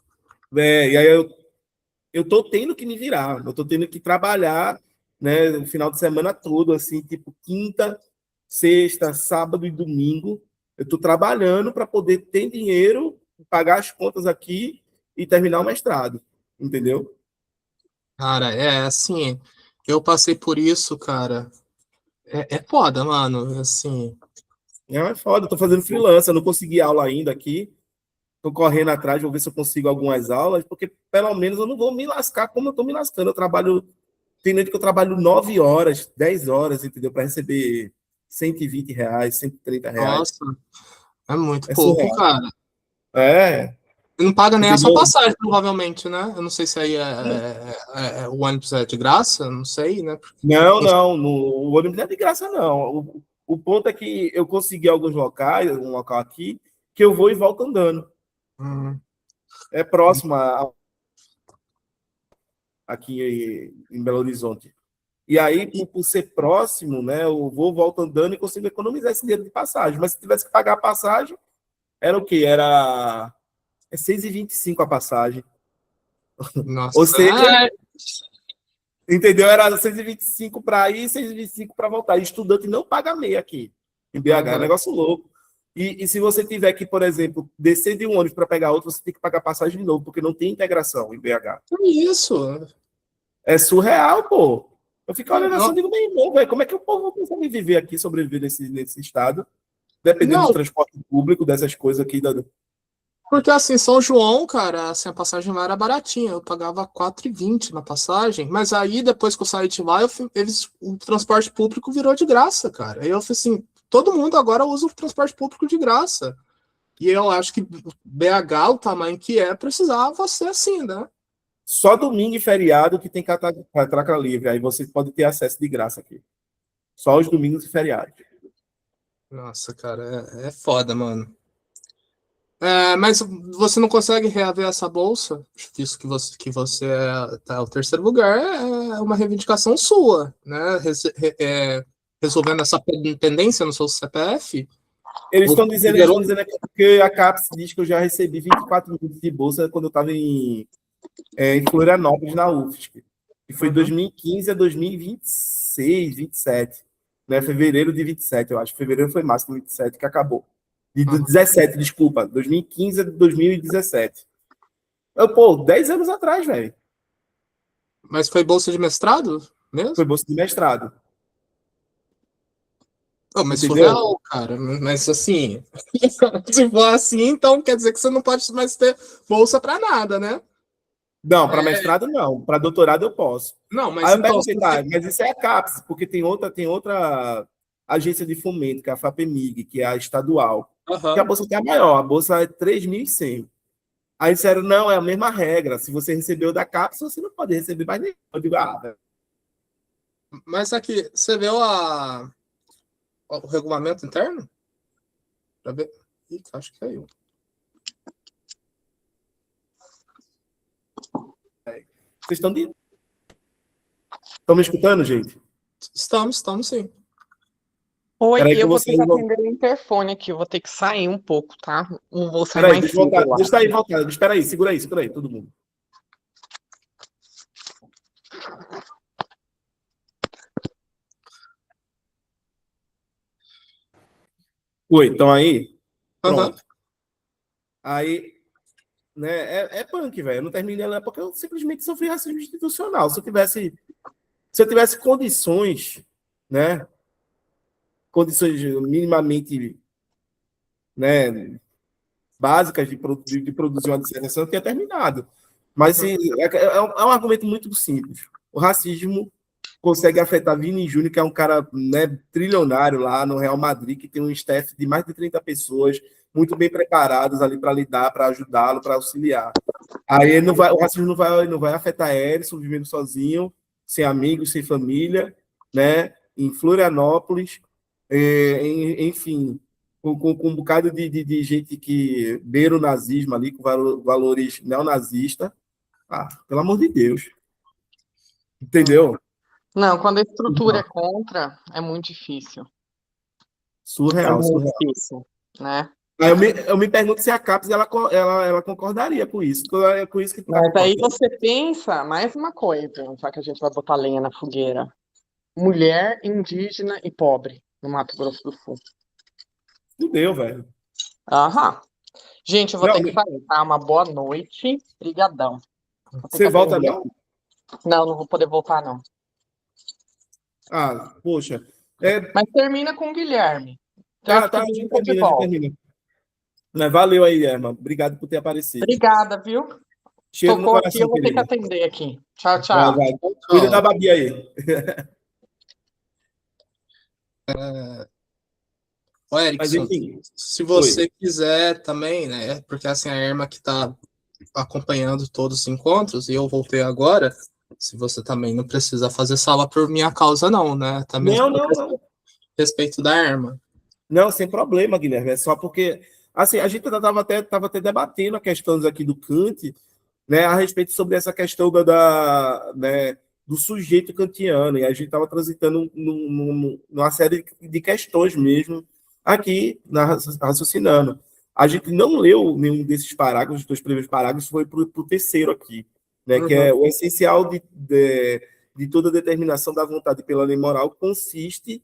E aí eu tô tendo que me virar, eu tô tendo que trabalhar, né, o final de semana todo, assim, tipo quinta, sexta, sábado e domingo, eu tô trabalhando para poder ter dinheiro, pagar as contas aqui e terminar o mestrado, entendeu? Cara, é assim, eu passei por isso, cara. É foda, mano. Assim, É foda, eu tô fazendo freelance, eu não consegui aula ainda aqui, tô correndo atrás, vou ver se eu consigo algumas aulas, porque pelo menos eu não vou me lascar como eu tô me lascando, eu trabalho. Tem noite que eu trabalho 9 horas, 10 horas, entendeu? Para receber R$ 120, R$ 130. nossa, é muito É pouco, surreal. cara. É, E não paga nem a sua entendeu? passagem, provavelmente, né? Eu não sei se aí o ônibus é de graça, não sei, né? Não, não, o ônibus não é de graça, não. O ponto é que eu consegui alguns locais, um local aqui, que eu vou e volto andando. Hum, É próximo aqui em Belo Horizonte. E aí, por ser próximo, né, eu vou, volto andando e consigo economizar esse dinheiro de passagem. Mas se tivesse que pagar a passagem, era o quê? Era 6,25 a passagem. Ou nossa, seja, Entendeu? Era 125 para ir, 125 para voltar. E estudante não paga meia aqui em BH, é um negócio louco. E se você tiver que, por exemplo, descer de um ônibus para pegar outro, você tem que pagar passagem de novo, porque não tem integração em BH. Que isso? É surreal, pô. Eu fico olhando assim Não, e digo, meu irmão, velho, como é que o povo consegue viver aqui, sobreviver nesse estado, dependendo do não, transporte público, dessas coisas aqui. porque assim, São João, cara, assim, a passagem lá era baratinha. Eu pagava 4,20 na passagem, mas aí depois que eu saí de lá, o transporte público virou de graça, cara. Aí eu falei assim, todo mundo agora usa o transporte público de graça. E eu acho que BH, o tamanho que é, precisava ser assim, né? Só domingo e feriado que tem catraca livre. Aí você pode ter acesso de graça aqui. Só os domingos e feriados. Nossa, cara, é foda, mano. Mas você não consegue reaver essa bolsa, visto que você tá no terceiro lugar, é uma reivindicação sua, né? Resolvendo essa pendência no seu CPF. Eles Você estão liberou. dizendo aqui que a CAPES diz que eu já recebi 24 minutos de bolsa quando eu estava em Florianópolis, na UFSC. E foi de 2015 a 2026, 27. Né? Fevereiro de 27, eu acho. Fevereiro foi março de 27 que acabou. De 17, desculpa. 2015 a 2017. Pô, 10 anos atrás, velho. Mas foi bolsa de mestrado mesmo? Foi bolsa de mestrado. Oh, mas Entendeu? surreal, cara. Mas assim, se for assim, então quer dizer que você não pode mais ter bolsa para nada, né? Não, para mestrado não. Para doutorado eu posso. Não, mas Aí eu então. perguntei, tá, mas isso é a CAPES, porque tem outra agência de fomento, que é a FAPEMIG, que é a estadual, que a bolsa é maior, a bolsa é 3.100. Aí disseram, não, é a mesma regra. Se você recebeu da CAPES, você não pode receber mais nenhum. Eu digo, Mas aqui, você viu o regulamento interno? Pra ver. Ih, acho que caiu. vocês estão me escutando, gente? Estamos sim. Oi, Peraí que eu eu vou vou ter que sair. atender o interfone aqui, eu vou ter que sair um pouco, tá? Não vou sair Peraí, mais deixa eu cedo voltar. lá. Deixa eu sair e voltar. Espera aí, segura aí, todo mundo. Oi, então aí? Pronto. Aí, né, é punk, velho. Eu não terminei ela porque eu simplesmente sofri racismo institucional. Se eu tivesse condições, né, condições minimamente, né, básicas de produzir uma dissertação, eu tinha terminado. Mas é um argumento muito simples. O racismo consegue afetar Vini Júnior, que é um cara, né, trilionário lá no Real Madrid, que tem um staff de mais de 30 pessoas, muito bem preparados ali para lidar, para ajudá-lo, para auxiliar. Aí o racismo não vai afetar Erison vivendo sozinho, sem amigos, sem família, né? Em Florianópolis, enfim, com um bocado de gente que beira o nazismo ali, com valores neonazistas. Pelo amor de Deus. Entendeu? Não, quando a estrutura é contra, é muito difícil. É Surreal, muito surreal. difícil, né? Aí eu me pergunto se a CAPES ela concordaria com isso. Com isso que tu está Mas aí concordando. você pensa mais uma coisa, já que a gente vai botar lenha na fogueira. Mulher, indígena e pobre no Mato Grosso do Sul. Fudeu, velho. Aham. Gente, eu vou Não, ter que sair, tá? Uma boa noite. Brigadão. Vou ter que você volta, atender. não? Não, não vou poder voltar, não. Poxa. Mas termina com o Guilherme. Tá, Terça que a vem gente eu tô de termina, a gente volta. termina. Mas valeu aí, Erma. Obrigado por ter aparecido. Obrigada, viu? Cheiro no Tocou aqui, coração, eu vou ter que querida. atender aqui. Tchau, Vai, tchau. vai. Cuida da Babi aí. Ô, Mas, Erickson, enfim. se você quiser também, né? Porque assim, a Irma que está acompanhando todos os encontros, e eu voltei agora, se você também não precisa fazer sala por minha causa, não, né? Também Não. respeito da Irma. Não, sem problema, Guilherme. É só porque, assim, a gente tava até debatendo a questão aqui do Kant, né, a respeito sobre essa questão né, do sujeito kantiano, e a gente estava transitando numa série de questões mesmo aqui, raciocinando. A gente não leu nenhum desses parágrafos, os dois primeiros parágrafos, foi para o terceiro aqui, né, que é o essencial de toda determinação da vontade pela lei moral consiste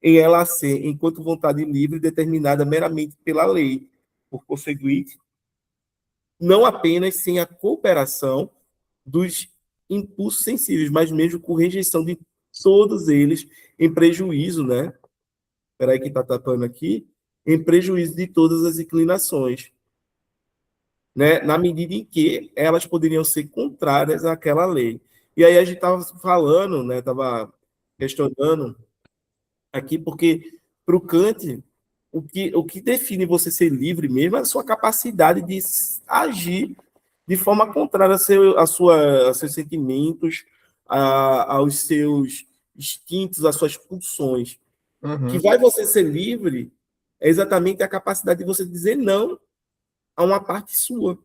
em ela ser, enquanto vontade livre, determinada meramente pela lei. Por conseguinte, não apenas sem a cooperação dos impulsos sensíveis, mas mesmo com rejeição de todos eles, em prejuízo, né? Espera aí que está tapando aqui, em prejuízo de todas as inclinações, né? Na medida em que elas poderiam ser contrárias àquela lei. E aí a gente estava falando, né? Estava questionando aqui, porque para o Kant, o que define você ser livre mesmo é a sua capacidade de agir de forma contrária aos seus sentimentos, aos seus instintos, às suas pulsões. Uhum. Que vai você ser livre é exatamente a capacidade de você dizer não a uma parte sua,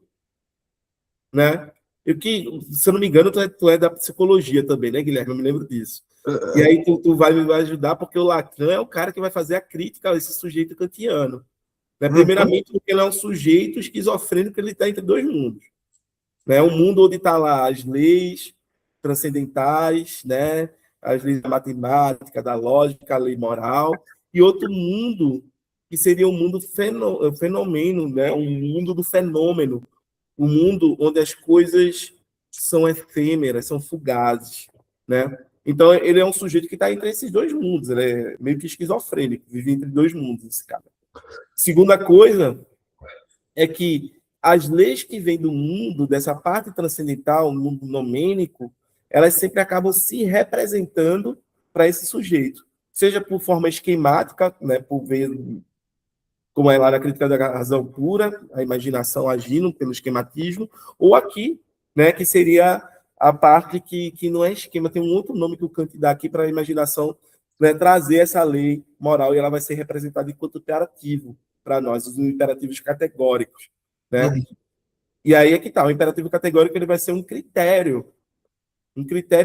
né? Eu que, se eu não me engano, tu é da psicologia também, né, Guilherme? Eu me lembro disso. E aí tu vai me ajudar, porque o Lacan é o cara que vai fazer a crítica a esse sujeito kantiano. Né? Primeiramente, porque ele é um sujeito esquizofrênico, ele está entre dois mundos. Né? Um mundo onde está lá as leis transcendentais, né? As leis da matemática, da lógica, a lei moral, e outro mundo que seria um mundo fenomeno, né? Um mundo do fenômeno, um mundo onde as coisas são efêmeras, são fugazes, né? Então, ele é um sujeito que está entre esses dois mundos, ele é meio que esquizofrênico, vive entre dois mundos, esse cara. Segunda coisa é que as leis que vêm do mundo, dessa parte transcendental, o mundo nomênico, elas sempre acabam se representando para esse sujeito, seja por forma esquemática, né, por ver, como é lá na crítica da razão pura, a imaginação agindo pelo esquematismo, ou aqui, né, que seria a parte que não é esquema, tem um outro nome que o Kant dá aqui para a imaginação, né, trazer essa lei moral, e ela vai ser representada enquanto imperativo para nós, os imperativos categóricos. Né? Uhum. E aí é que tá, o imperativo categórico ele vai ser um critério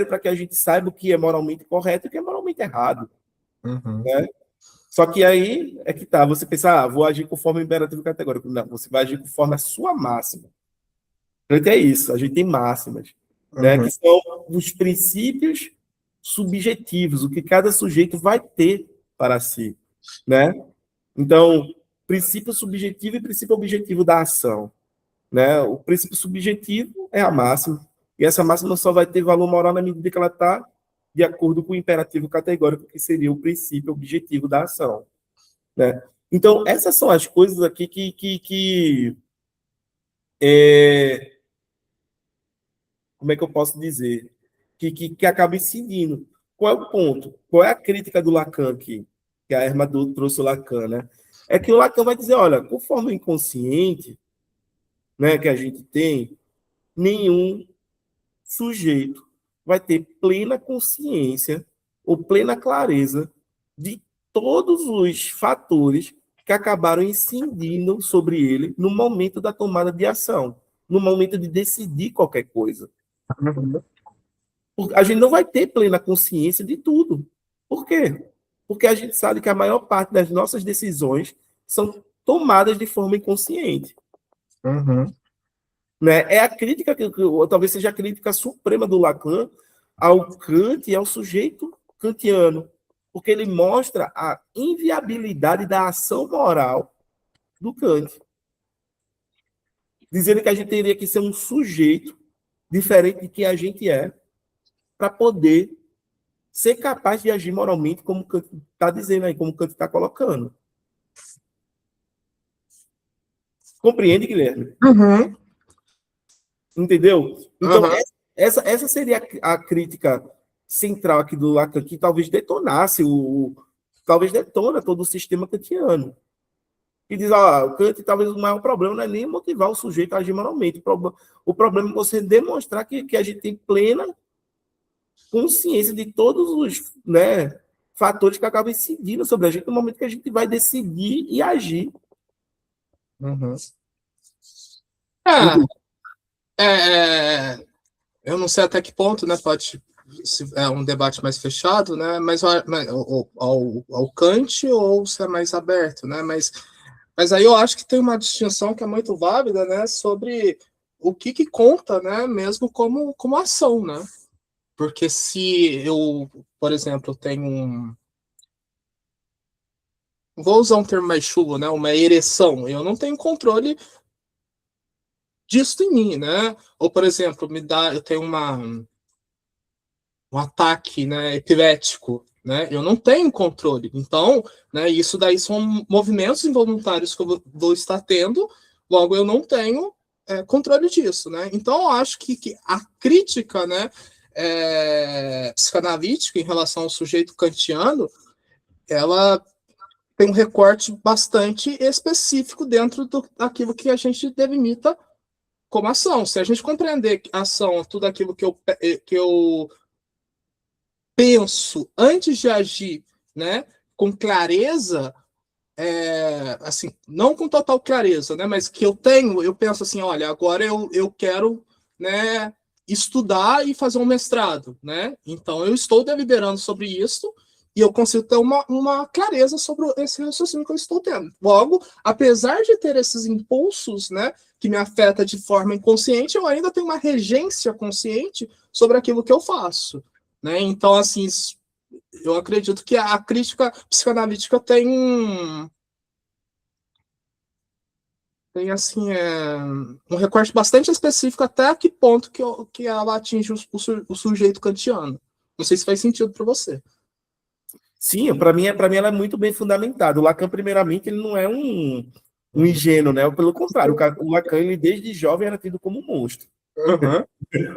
para que a gente saiba o que é moralmente correto e o que é moralmente errado. Uhum. Né? Só que aí é que tá, você pensa, vou agir conforme o imperativo categórico. Não, você vai agir conforme a sua máxima. Então é isso, a gente tem máximas, né, que são os princípios subjetivos, o que cada sujeito vai ter para si. Né? Então, princípio subjetivo e princípio objetivo da ação. Né? O princípio subjetivo é a máxima, e essa máxima só vai ter valor moral na medida que ela está de acordo com o imperativo categórico, que seria o princípio objetivo da ação. Né? Então, essas são as coisas aqui como é que eu posso dizer? Que acabam incidindo. Qual é o ponto? Qual é a crítica do Lacan aqui? Que a Hermador trouxe o Lacan, né? É que o Lacan vai dizer, olha, conforme o inconsciente, né, que a gente tem, nenhum sujeito vai ter plena consciência ou plena clareza de todos os fatores que acabaram incidindo sobre ele no momento da tomada de ação, no momento de decidir qualquer coisa. A gente não vai ter plena consciência de tudo. Por quê? Porque a gente sabe que a maior parte das nossas decisões são tomadas de forma inconsciente. Uhum. Né? É a crítica, ou talvez seja a crítica suprema do Lacan ao Kant e ao sujeito kantiano, porque ele mostra a inviabilidade da ação moral do Kant, dizendo que a gente teria que ser um sujeito diferente de quem a gente é para poder ser capaz de agir moralmente como Kant está dizendo aí, como Kant está colocando. Compreende, Guilherme? Uhum. Entendeu? Então, Uhum. essa seria a crítica central aqui do Lacan, que talvez detonasse talvez detona todo o sistema kantiano. E diz, o Kant talvez o maior problema não é nem motivar o sujeito a agir moralmente. O problema é você demonstrar que a gente tem plena consciência de todos os, né, fatores que acabam incidindo sobre a gente no momento que a gente vai decidir e agir. Uhum. Eu não sei até que ponto, né, pode se é um debate mais fechado, né, mas ao Kant ou se é mais aberto, né, mas aí eu acho que tem uma distinção que é muito válida, né, sobre o que conta, né, mesmo como ação, né. Porque se eu, por exemplo, tenho vou usar um termo mais chulo, né? Uma ereção, eu não tenho controle disso em mim, né? Ou, por exemplo, eu tenho um ataque, né, epilético, né? Eu não tenho controle. Então, né, isso daí são movimentos involuntários que eu vou estar tendo, logo eu não tenho controle disso, né? Então, eu acho que a crítica, né, psicanalítica em relação ao sujeito kantiano, ela tem um recorte bastante específico dentro daquilo que a gente delimita como ação. Se a gente compreender que a ação é tudo aquilo que eu penso antes de agir, né, com clareza, assim, não com total clareza, né, mas que eu penso assim, olha, agora eu quero, né, estudar e fazer um mestrado, né, então eu estou deliberando sobre isso e eu consigo ter uma clareza sobre esse raciocínio que eu estou tendo. Logo, apesar de ter esses impulsos, né, que me afeta de forma inconsciente, eu ainda tenho uma regência consciente sobre aquilo que eu faço, né? Então, assim, eu acredito que a crítica psicanalítica tem assim, um recorte bastante específico até que ponto que ela atinge o sujeito kantiano. Não sei se faz sentido para você. Sim, para mim ela é muito bem fundamentada. O Lacan, primeiramente, ele não é um ingênuo, né? Pelo contrário, o Lacan, ele desde jovem era tido como um monstro. Uhum.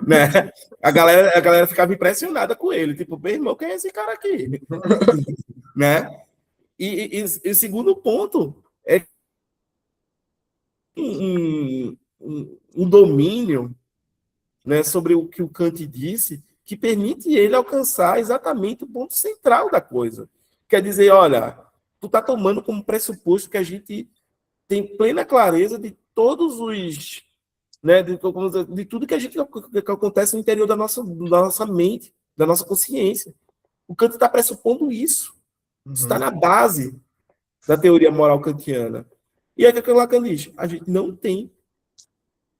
Né? A galera ficava impressionada com ele, tipo, meu irmão, quem é esse cara aqui? Né? E o segundo ponto é um domínio, né, sobre o que o Kant disse, que permite ele alcançar exatamente o ponto central da coisa. Quer dizer, olha, tu está tomando como pressuposto que a gente tem plena clareza de todos os, né, de tudo que que acontece no interior da nossa mente, da nossa consciência. O Kant está pressupondo isso. Isso está na base da teoria moral kantiana. E aí o que o Lacan diz? A gente não tem,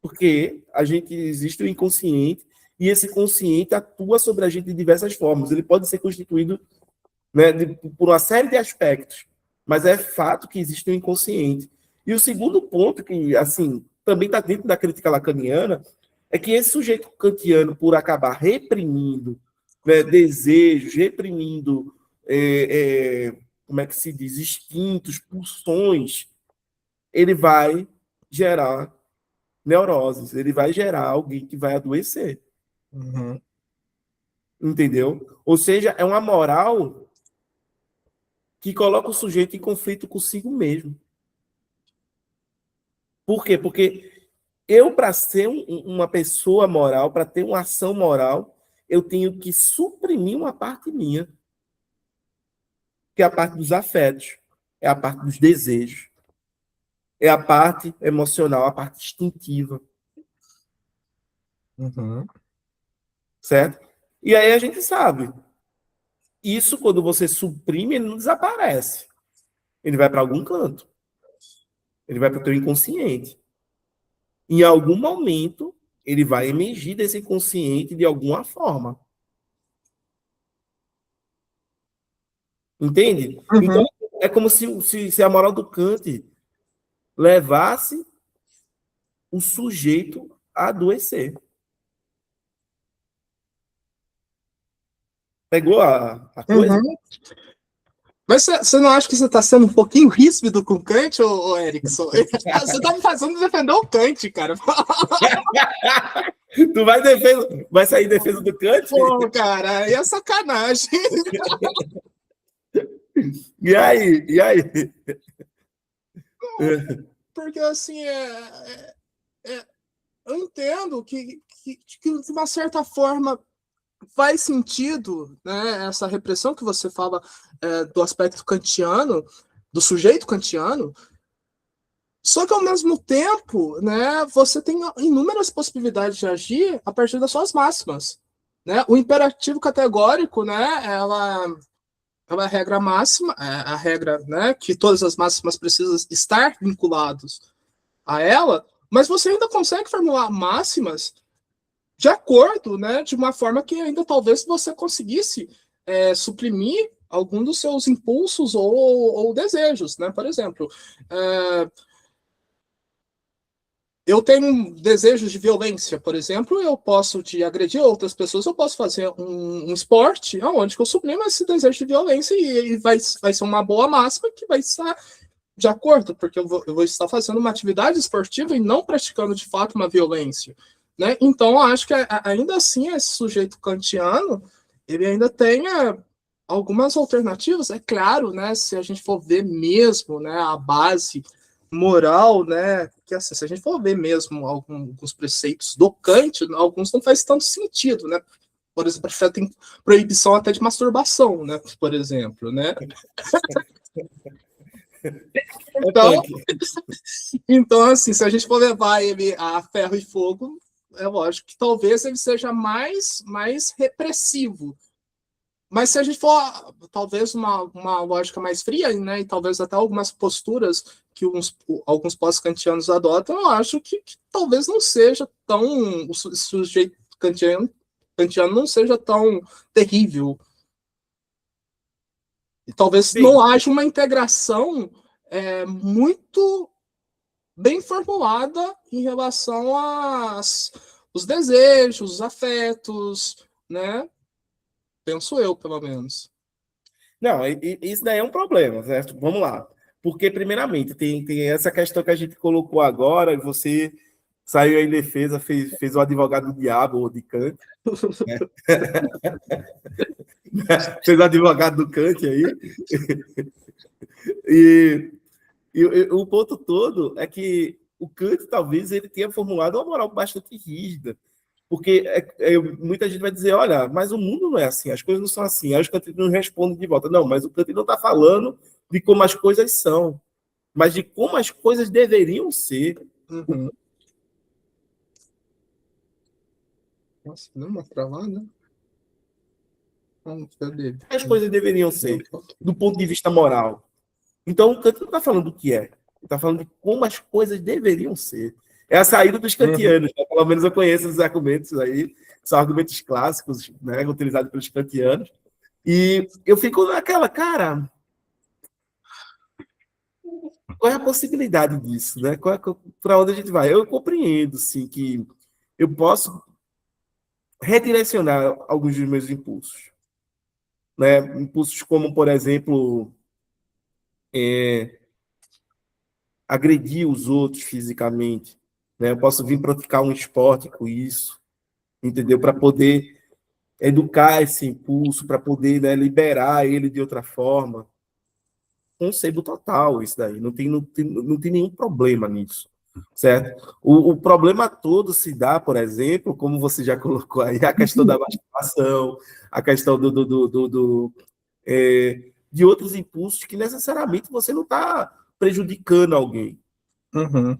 porque existe o inconsciente e esse consciente atua sobre a gente de diversas formas. Ele pode ser constituído, né, por uma série de aspectos, mas é fato que existe o inconsciente. E o segundo ponto, que assim também está dentro da crítica lacaniana, é que esse sujeito kantiano, por acabar reprimindo, né, desejos, reprimindo, como é que se diz, instintos, pulsões, ele vai gerar neuroses, ele vai gerar alguém que vai adoecer. Uhum. Entendeu? Ou seja, é uma moral que coloca o sujeito em conflito consigo mesmo. Por quê? Porque eu, para ser uma pessoa moral, para ter uma ação moral, eu tenho que suprimir uma parte minha, que é a parte dos afetos, é a parte dos desejos, é a parte emocional, a parte instintiva. Uhum. Certo? E aí a gente sabe, isso quando você suprime, ele não desaparece. Ele vai para algum canto. Ele vai para o teu inconsciente. Em algum momento, ele vai emergir desse inconsciente de alguma forma. Entende? Uhum. Então, é como se a moral do Kant levasse o sujeito a adoecer. Pegou a coisa? Uhum. Mas você não acha que você está sendo um pouquinho ríspido com o Kant, ô Erickson? Você está me fazendo defender o Kant, cara. Tu vai sair em defesa do Kant? Pô, cara, aí é sacanagem. E aí? E aí? Porque, assim, eu entendo que, de uma certa forma, faz sentido, né, essa repressão que você fala do aspecto kantiano, do sujeito kantiano, só que, ao mesmo tempo, né, você tem inúmeras possibilidades de agir a partir das suas máximas. Né? O imperativo categórico, né, ela é a regra máxima, a regra, né, que todas as máximas precisam estar vinculados a ela, mas você ainda consegue formular máximas de acordo, né, de uma forma que ainda talvez você conseguisse suprimir algum dos seus impulsos ou desejos, né? Por exemplo, eu tenho desejos de violência, por exemplo, eu posso de agredir outras pessoas, eu posso fazer um esporte onde eu suprimo esse desejo de violência e vai ser uma boa máxima que vai estar de acordo, porque eu vou estar fazendo uma atividade esportiva e não praticando de fato uma violência, né? Então, eu acho que ainda assim esse sujeito kantiano, ele ainda tem algumas alternativas, é claro, né? Se a gente for ver mesmo, né, a base moral, né? Que assim, se a gente for ver mesmo alguns preceitos do Kant, alguns não faz tanto sentido, né? Por exemplo, tem proibição até de masturbação, né? Por exemplo, né? Então, assim, se a gente for levar ele a ferro e fogo, é lógico que talvez ele seja mais repressivo. Mas se a gente for, talvez, uma lógica mais fria, né, e talvez até algumas posturas que alguns pós-kantianos adotam, eu acho que talvez não seja tão... O sujeito kantiano não seja tão terrível. E talvez não haja uma integração muito bem formulada em relação os desejos, os afetos, né? Penso eu, pelo menos. Não, isso daí é um problema, certo? Vamos lá. Porque, primeiramente, tem essa questão que a gente colocou agora, e você saiu em defesa, fez o advogado do diabo, ou de Kant. Né? Fez o advogado do Kant aí. E o ponto todo é que o Kant, talvez, ele tenha formulado uma moral bastante rígida. Porque muita gente vai dizer, olha, mas o mundo não é assim, as coisas não são assim. Aí os kantianos não respondem de volta. Não, mas o Kant não está falando de como as coisas são, mas de como as coisas deveriam ser. Uhum. Nossa, não uma travada? As coisas deveriam ser, do ponto de vista moral. Então, o Kant não está falando do que é. Ele está falando de como as coisas deveriam ser. É a saída dos kantianos. Né? Pelo menos eu conheço os argumentos aí. São argumentos clássicos, né, utilizados pelos kantianos. E eu fico naquela, cara, qual é a possibilidade disso? Né? Para onde a gente vai? Eu compreendo, sim, que eu posso redirecionar alguns dos meus impulsos. Né? Impulsos como, por exemplo, agredir os outros fisicamente. Né? Eu posso vir praticar um esporte com isso, entendeu? Para poder educar esse impulso, para poder, né, liberar ele de outra forma. Concebo total isso daí, não tem nenhum problema nisso, certo? O problema todo se dá, por exemplo, como você já colocou aí, a questão da masturbação, a questão de outros impulsos que necessariamente você não está prejudicando alguém. Uhum.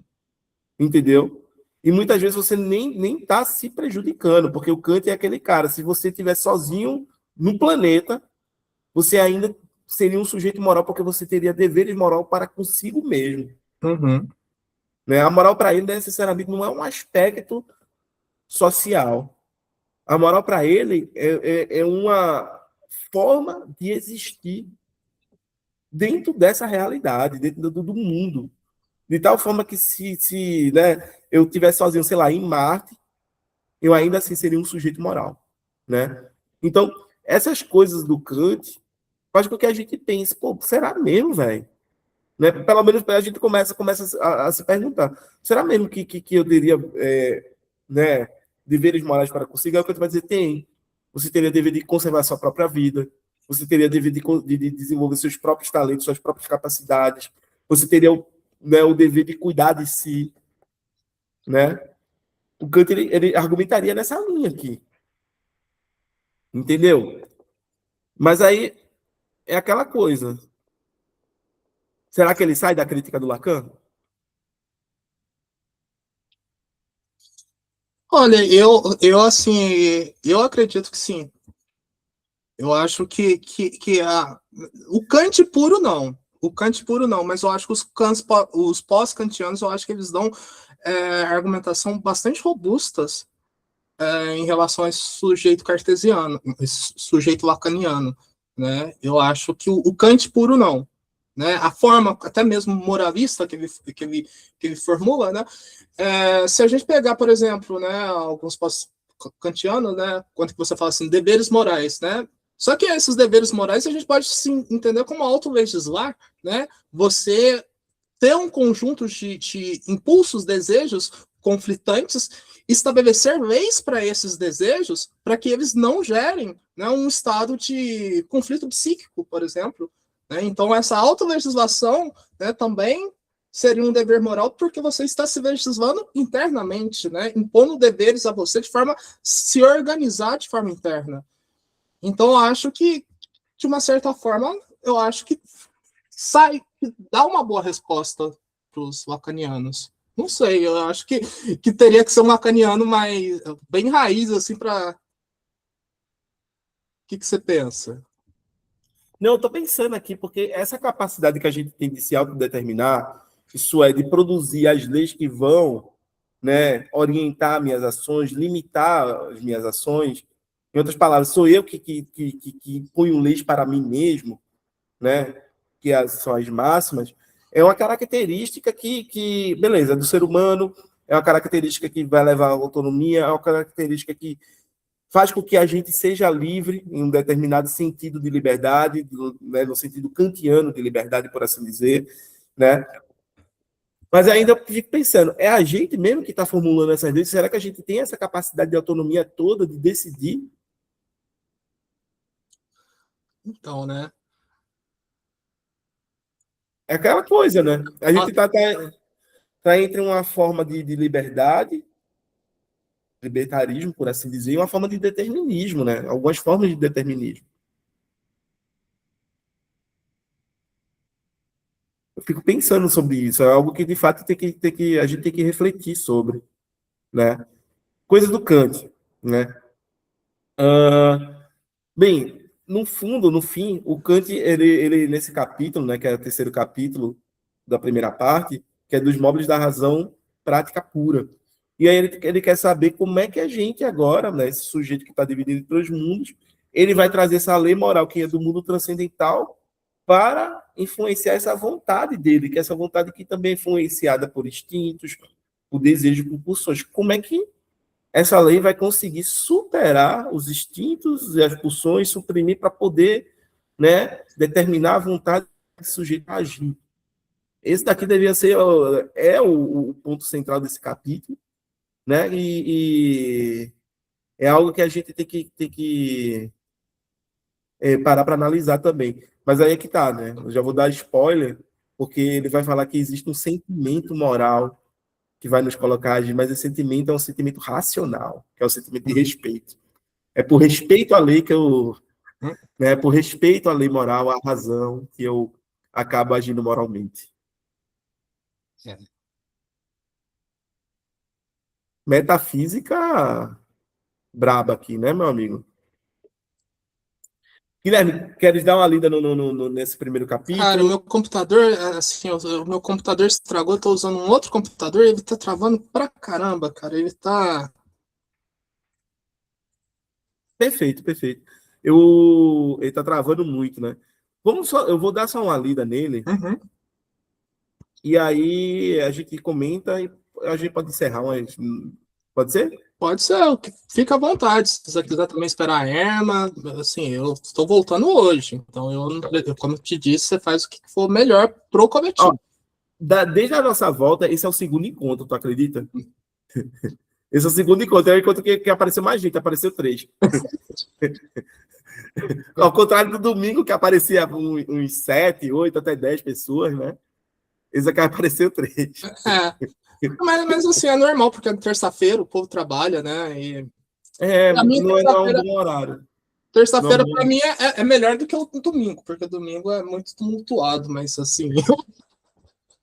Entendeu? E muitas vezes você nem está se prejudicando, porque o Kant é aquele cara, se você estiver sozinho no planeta, você ainda seria um sujeito moral, porque você teria deveres moral para consigo mesmo. Uhum. Né? A moral para ele necessariamente não é um aspecto social. A moral para ele é uma forma de existir dentro dessa realidade, dentro do mundo. De tal forma que se né, eu estivesse sozinho, sei lá, em Marte, eu ainda assim seria um sujeito moral. Né? Então, essas coisas do Kant faz com que a gente pense, pô, será mesmo, velho? Né? Pelo menos a gente começa a se perguntar, será mesmo que eu teria né, deveres morais para conseguir? É o que vai dizer, tem. Você teria dever de conservar sua própria vida, você teria dever de desenvolver seus próprios talentos, suas próprias capacidades, você teria o dever de cuidar de si. Né? O Kant ele argumentaria nessa linha aqui. Entendeu? Mas aí é aquela coisa. Será que ele sai da crítica do Lacan? Olha, eu assim, eu acredito que sim. Eu acho que o Kant puro não. O Kant puro não, mas eu acho que os pós-kantianos, eu acho que eles dão argumentação bastante robustas em relação a esse sujeito cartesiano, esse sujeito lacaniano, né? Eu acho que o Kant puro não, né? A forma, até mesmo moralista que ele formula, né? Se a gente pegar, por exemplo, né, alguns kantianos, né, quando você fala assim, deveres morais, né? Só que esses deveres morais a gente pode sim entender como autolegislar, né? Você ter um conjunto de impulsos, desejos conflitantes, estabelecer leis para esses desejos, para que eles não gerem, né, um estado de conflito psíquico, por exemplo. Né? Então, essa autolegislação, né, também seria um dever moral, porque você está se legislando internamente, né, impondo deveres a você de forma a se organizar de forma interna. Então, eu acho que, de uma certa forma, eu acho que dá uma boa resposta para os lacanianos. Não sei, eu acho que teria que ser um lacaniano mais bem raiz, assim, para. O que você pensa? Não, eu estou pensando aqui, porque essa capacidade que a gente tem de se autodeterminar, isso é, de produzir as leis que vão, né, orientar minhas ações, limitar as minhas ações. Em outras palavras, sou eu que ponho leis para mim mesmo, né, que são as máximas, é uma característica beleza, do ser humano, é uma característica que vai levar à autonomia, é uma característica que faz com que a gente seja livre em um determinado sentido de liberdade, né, no sentido kantiano de liberdade, por assim dizer, né? Mas ainda fico pensando, é a gente mesmo que está formulando essas leis? Será que a gente tem essa capacidade de autonomia toda de decidir? Então, né? É aquela coisa, né? A gente tá entre uma forma de liberdade, libertarismo, por assim dizer, e uma forma de determinismo, né? Algumas formas de determinismo. Eu fico pensando sobre isso, é algo que de fato a gente tem que refletir sobre, né? Coisa do Kant, né? Bem, no fundo, no fim, o Kant, ele nesse capítulo, né, que é o terceiro capítulo da primeira parte, que é dos móveis da razão prática pura. E aí ele quer saber como é que a gente agora, né, esse sujeito que está dividido entre os mundos, ele vai trazer essa lei moral que é do mundo transcendental para influenciar essa vontade dele, que é essa vontade que também é influenciada por instintos, por desejos, por pulsões. Como é que essa lei vai conseguir superar os instintos e as pulsões, suprimir para poder, né, determinar a vontade do sujeito a agir? Esse daqui devia ser o ponto central desse capítulo, né? E é algo que a gente tem que parar para analisar também. Mas aí é que tá, né? Eu já vou dar spoiler, porque ele vai falar que existe um sentimento moral que vai nos colocar a agir, mas esse sentimento é um sentimento racional, que é o sentimento de respeito. É por respeito à lei que eu, né, por respeito à lei moral, à razão, que eu acabo agindo moralmente. É. Metafísica braba aqui, né, meu amigo? Guilherme, queres dar uma lida nesse primeiro Cara, o capítulo? meu computador, assim, o meu computador estragou, eu tô usando um outro computador e ele tá travando pra caramba, cara. Ele tá. Perfeito, perfeito. Ele tá travando muito, né? Eu vou dar só uma lida nele, Uhum. e aí a gente comenta e a gente pode encerrar, mas pode ser? Pode ser, fica à vontade. Se você quiser também esperar a Erma, assim, eu estou voltando hoje. Então, como eu te disse, você faz o que for melhor pro Ó, coletivo. desde a nossa volta, esse é o segundo encontro, tu acredita? Esse é o segundo encontro, é o encontro que apareceu mais gente, apareceu 3. Ao contrário do domingo, que aparecia uns 7, 8, até 10 pessoas, né? Esse aqui apareceu 3. É, mas assim, é normal, porque é terça-feira, o povo trabalha, né? E pra mim, Não é um bom horário. Não é um terça-feira bom... para mim é melhor do que o domingo, porque o domingo é muito tumultuado, mas assim,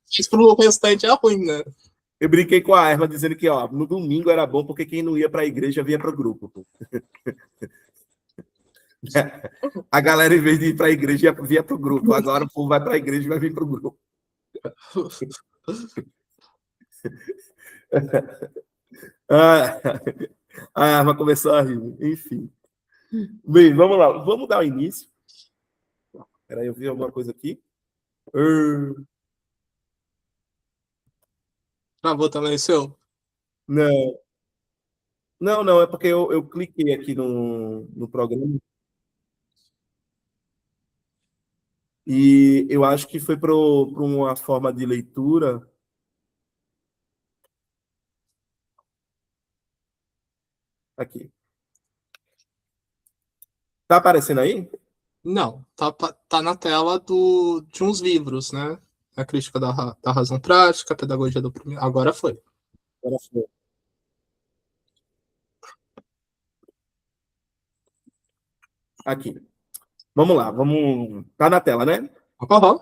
isso pro restante é ruim, né? Eu brinquei com a Erma dizendo que ó, no domingo era bom porque quem não ia para a igreja vinha para o grupo. A galera, em vez de ir para a igreja, vinha para o grupo. Agora o povo vai para a igreja e vai vir para o grupo. A arma começou a rir. Enfim. Bem, vamos lá. Vamos dar o início. Espera aí, eu vi alguma coisa aqui. Travou também o seu? Não, não, é porque eu cliquei aqui no programa e eu acho que foi para uma forma de leitura aqui. Tá aparecendo aí? Não, tá na tela de uns livros, né? A crítica da razão prática, a pedagogia do primeiro. Agora foi. Agora foi. Aqui. Vamos lá, vamos. Tá na tela, né? Uhum.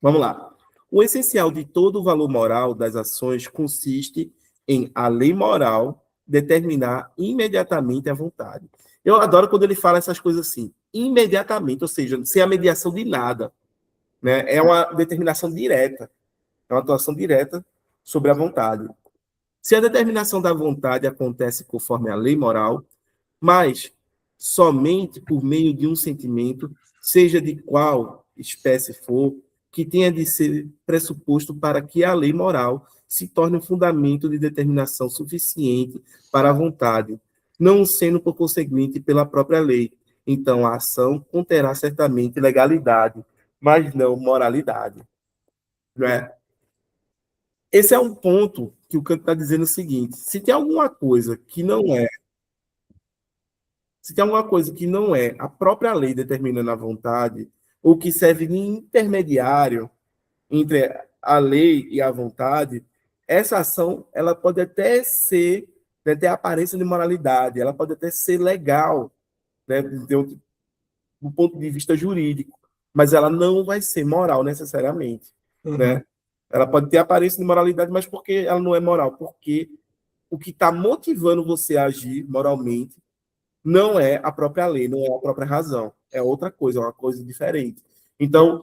Vamos lá. O essencial de todo o valor moral das ações consiste em a lei moral determinar imediatamente a vontade. Eu adoro quando ele fala essas coisas assim, imediatamente, ou seja, sem a mediação de nada, né? É uma determinação direta, é uma atuação direta sobre a vontade. Se a determinação da vontade acontece conforme a lei moral, mas somente por meio de um sentimento, seja de qual espécie for, que tenha de ser pressuposto para que a lei moral se torne um fundamento de determinação suficiente para a vontade, não sendo por conseguinte pela própria lei. Então, a ação conterá certamente legalidade, mas não moralidade. Não é? Esse é um ponto que o Kant está dizendo o seguinte: se tem alguma coisa que não é se tem alguma coisa que não é a própria lei determinando a vontade, ou que serve de intermediário entre a lei e a vontade, essa ação ela pode até ser, né, ter aparência de moralidade, ela pode até ser legal, né, do ponto de vista jurídico, mas ela não vai ser moral necessariamente, Uhum. né? Ela pode ter aparência de moralidade, mas porque ela não é moral? Porque o que está motivando você a agir moralmente não é a própria lei, não é a própria razão. É outra coisa, é uma coisa diferente. Então,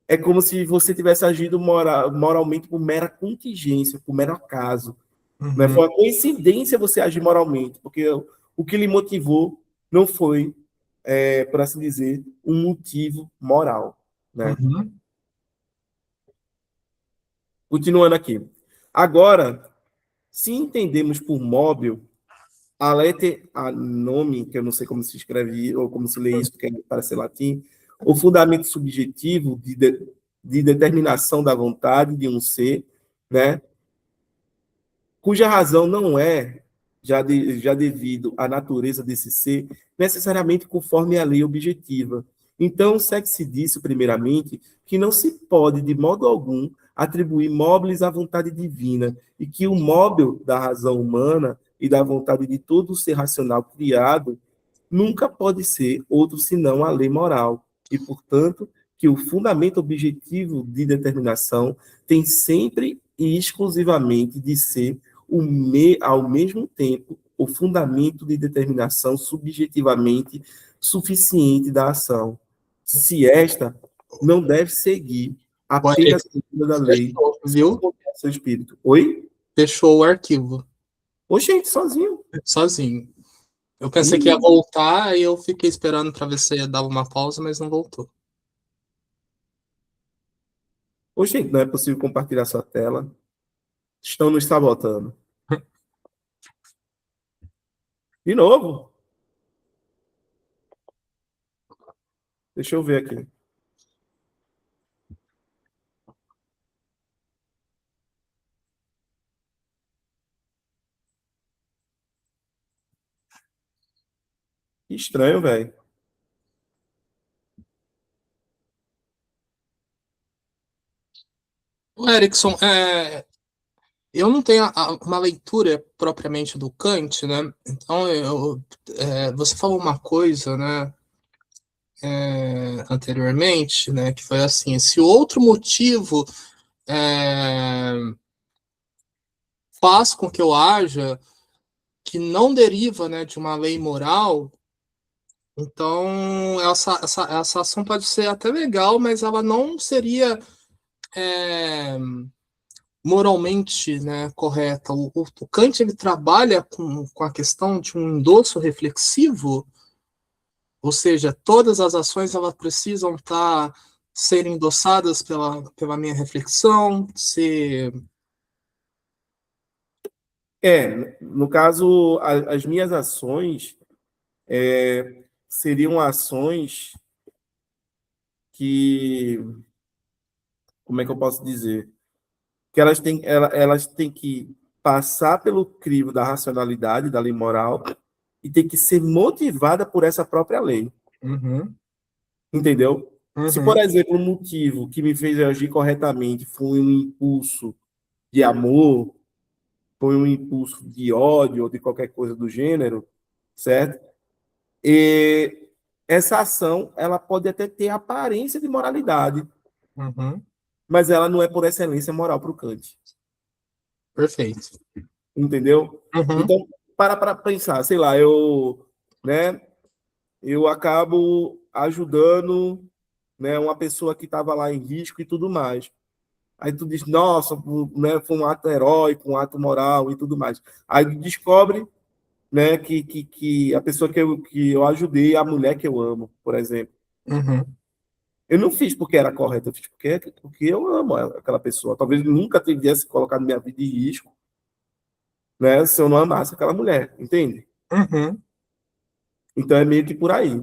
é como se você tivesse agido moralmente por mera contingência, por mero acaso. Né? Uhum. Foi uma coincidência você agir moralmente, porque o que lhe motivou não foi, por assim dizer, um motivo moral. Né? Uhum. Continuando aqui. Agora, se entendemos por móvel a letra, a nome, que eu não sei como se escreve ou como se lê isso, porque parece latim, o fundamento subjetivo de determinação da vontade de um ser, né? Cuja razão não é, já devido à natureza desse ser, necessariamente conforme a lei objetiva. Então, segue-se disso, primeiramente, que não se pode, de modo algum, atribuir móveis à vontade divina, e que o móvel da razão humana e da vontade de todo ser racional criado nunca pode ser outro senão a lei moral, e, portanto, que o fundamento objetivo de determinação tem sempre e exclusivamente de ser ao mesmo tempo o fundamento de determinação subjetivamente suficiente da ação. Se esta não deve seguir Ué, apenas a seguida da lei, fechou, viu? seu espírito. Oi? Fechou o arquivo, Oxente, sozinho. sozinho. Eu pensei que ia Ih, voltar e eu fiquei esperando para ver se ia dar uma pausa, mas não voltou. oxente, não é possível compartilhar sua tela. Estão nos sabotando. De novo? Deixa eu ver aqui. Que estranho, velho. O Erickson, eu não tenho uma leitura propriamente do Kant, né? Então, você falou uma coisa, né, anteriormente, né, que foi assim: se outro motivo é, faz com que eu haja que não deriva, né, de uma lei moral, então essa ação pode ser até legal, mas ela não seria é, moralmente, né, correta. O Kant ele trabalha com a questão de um endosso reflexivo, ou seja, todas as ações elas precisam serem endossadas pela minha reflexão, ser... No caso, as minhas ações seriam ações que, como é que eu posso dizer? Que elas têm que passar pelo crivo da racionalidade, da lei moral, e tem que ser motivada por essa própria lei. Uhum, Entendeu? Se, por uhum, exemplo, o motivo que me fez agir corretamente foi um impulso de amor, foi um impulso de ódio ou de qualquer coisa do gênero, certo? E essa ação, ela pode até ter aparência de moralidade, uhum, mas ela não é por excelência moral para o Kant. perfeito. Entendeu? Uhum, Então, para pensar, sei lá, né, eu acabo ajudando, né, uma pessoa que estava lá em risco e tudo mais. Aí tu diz, nossa, né, foi um ato heróico, um ato moral e tudo mais. Aí tu descobre, né, que a pessoa que eu ajudei é a mulher que eu amo, por exemplo. uhum, Eu não fiz porque era correto, eu fiz porque eu amo aquela pessoa. Talvez eu nunca tivesse colocado minha vida em risco, né, se eu não amasse aquela mulher, entende? uhum. Então é meio que por aí.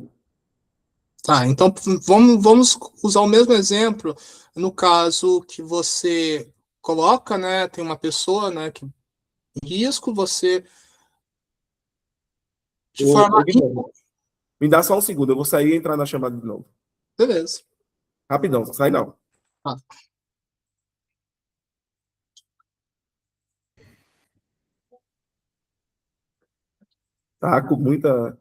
Tá, então vamos usar o mesmo exemplo no caso que você coloca, né, tem uma pessoa, né, que em risco, você de forma... Guilherme, me dá só um segundo, eu vou sair e entrar na chamada de novo. Beleza. Rapidão, sai não. Tá. Tá com muita.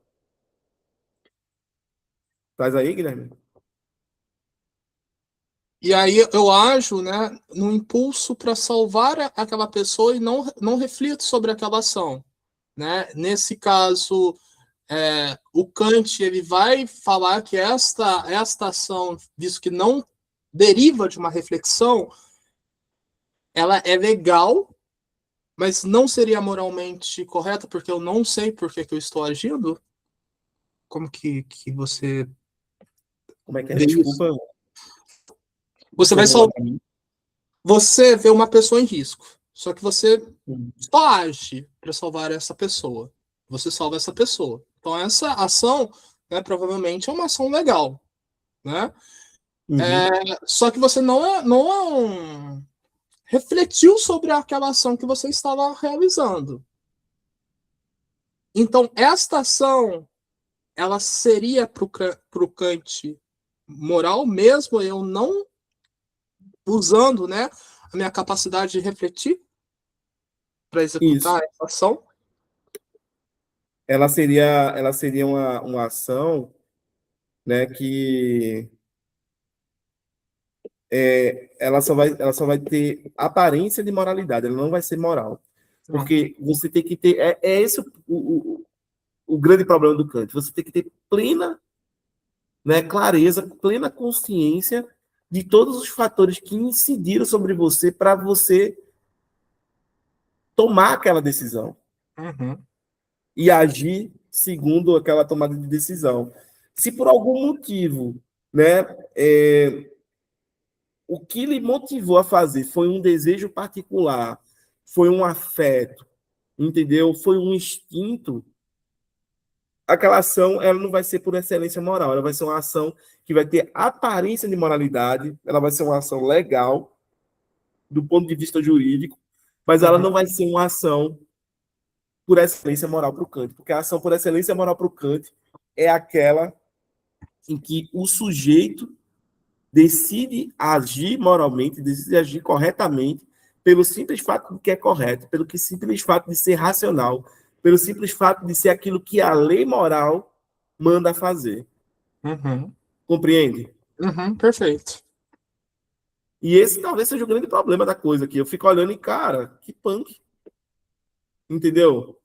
Faz aí, Guilherme? E aí eu ajo, né, no impulso para salvar aquela pessoa e não reflito sobre aquela ação, né? Nesse caso, o Kant ele vai falar que esta ação, visto que não deriva de uma reflexão, ela é legal, mas não seria moralmente correta porque eu não sei por que eu estou agindo. Como que você Como é que é? vê isso? Desculpa Você vai formular só para mim. você vê uma pessoa em risco, só que você Uhum. só age para salvar essa pessoa. Você salva essa pessoa. Então essa ação, né, provavelmente é uma ação legal, né? Uhum. Só que você não refletiu sobre aquela ação que você estava realizando. Então esta ação, ela seria para o Kant moral mesmo eu não usando, né, a minha capacidade de refletir para Isso. executar essa ação. Ela seria uma ação, né, que ela só vai ter aparência de moralidade, ela não vai ser moral. Porque você tem que ter. É esse o grande problema do Kant. Você tem que ter plena, né, clareza, plena consciência de todos os fatores que incidiram sobre você para você tomar aquela decisão Uhum, e agir segundo aquela tomada de decisão. Se por algum motivo, né, o que lhe motivou a fazer foi um desejo particular, foi um afeto, entendeu? Foi um instinto, aquela ação ela não vai ser por excelência moral, ela vai ser uma ação que vai ter aparência de moralidade, ela vai ser uma ação legal do ponto de vista jurídico, mas ela uhum, não vai ser uma ação por excelência moral para o Kant, porque a ação por excelência moral para o Kant é aquela em que o sujeito decide agir moralmente, decide agir corretamente, pelo simples fato de que é correto, pelo que simples fato de ser racional, pelo simples fato de ser aquilo que a lei moral manda fazer. uhum, Compreende? uhum, perfeito. E esse talvez seja o grande problema da coisa aqui. Eu fico olhando e, cara, que punk, entendeu?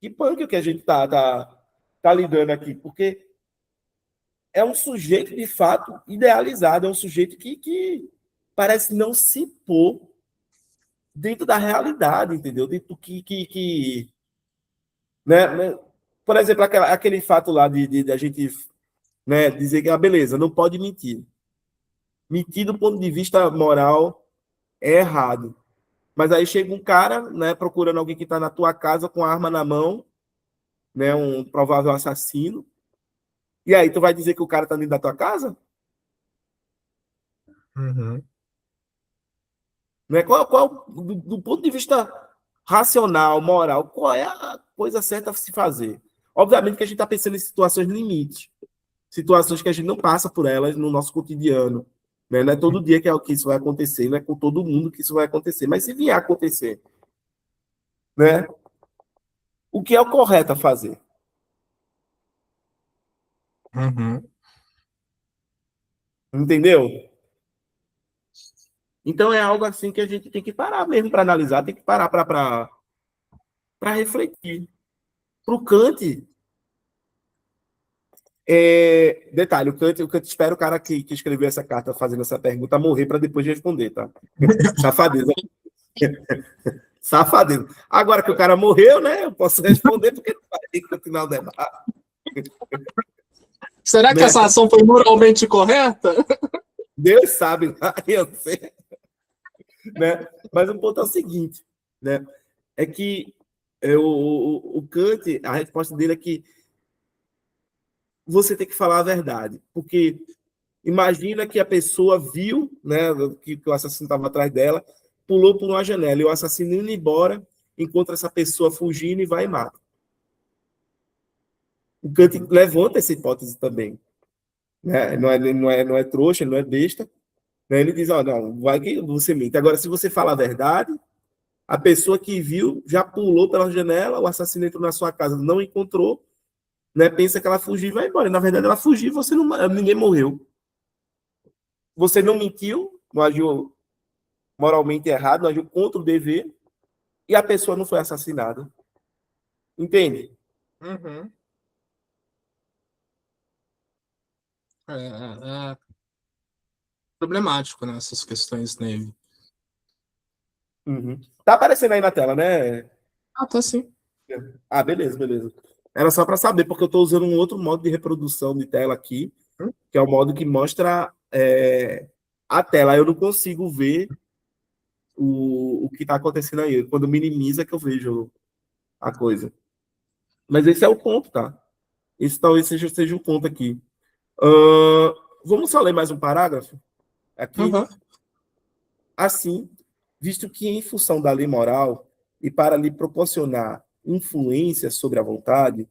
Que punk que a gente tá lidando aqui, porque é um sujeito de fato idealizado, é um sujeito que parece não se pôr dentro da realidade, entendeu? Dentro do né? Por exemplo, aquele fato lá de a gente, né, dizer que, beleza, não pode mentir. Mentir do ponto de vista moral é errado. Mas aí chega um cara, né, procurando alguém que está na tua casa com a arma na mão, né, um provável assassino. E aí tu vai dizer que o cara está dentro da tua casa? Uhum. Né? Do ponto de vista racional, moral, qual é a coisa certa a se fazer? Obviamente que a gente está pensando em situações limite, situações que a gente não passa por elas no nosso cotidiano. Né? Não é todo dia que isso vai acontecer, não é com todo mundo que isso vai acontecer, mas se vier a acontecer, né? O que é o correto a fazer? Uhum. Entendeu? Então é algo assim que a gente tem que parar mesmo para analisar, tem que parar para refletir. Para o Kant, detalhe, o Kant espera o cara que escreveu essa carta fazendo essa pergunta morrer para depois responder, tá? Safadeza. Safadeza. Agora que o cara morreu, né? Eu posso responder porque vai continuar o debate. Será que Né? essa ação foi moralmente correta? Deus sabe, eu sei. Né? Mas o ponto é o seguinte, né? É que o Kant, a resposta dele é que você tem que falar a verdade, porque imagina que a pessoa viu, né, que o assassino estava atrás dela, pulou por uma janela e o assassino indo embora, encontra essa pessoa fugindo e vai e mata. O Kant levanta essa hipótese também, né? Não é trouxa, não é besta, né? Ele diz, não, vai que você mente. Agora, se você fala a verdade, a pessoa que viu já pulou pela janela, o assassino entrou na sua casa, não encontrou, né? Pensa que ela fugiu e vai embora. Na verdade, ela fugiu, você não, ninguém morreu. Você não mentiu, não agiu moralmente errado, não agiu contra o dever, e a pessoa não foi assassinada. Entende? Uhum. É problemático, né, essas questões nele. Uhum. Tá aparecendo aí na tela, né? Ah, tá sim. Ah, beleza, beleza. Era só para saber, porque eu estou usando um outro modo de reprodução de tela aqui, que é o modo que mostra a tela. Eu não consigo ver o que está acontecendo aí. Quando minimiza que eu vejo a coisa. Mas esse é o ponto, tá? Esse talvez seja o ponto aqui. Vamos só ler mais um parágrafo aqui. Uhum. Assim, visto que em função da lei moral e para lhe proporcionar influência sobre a vontade,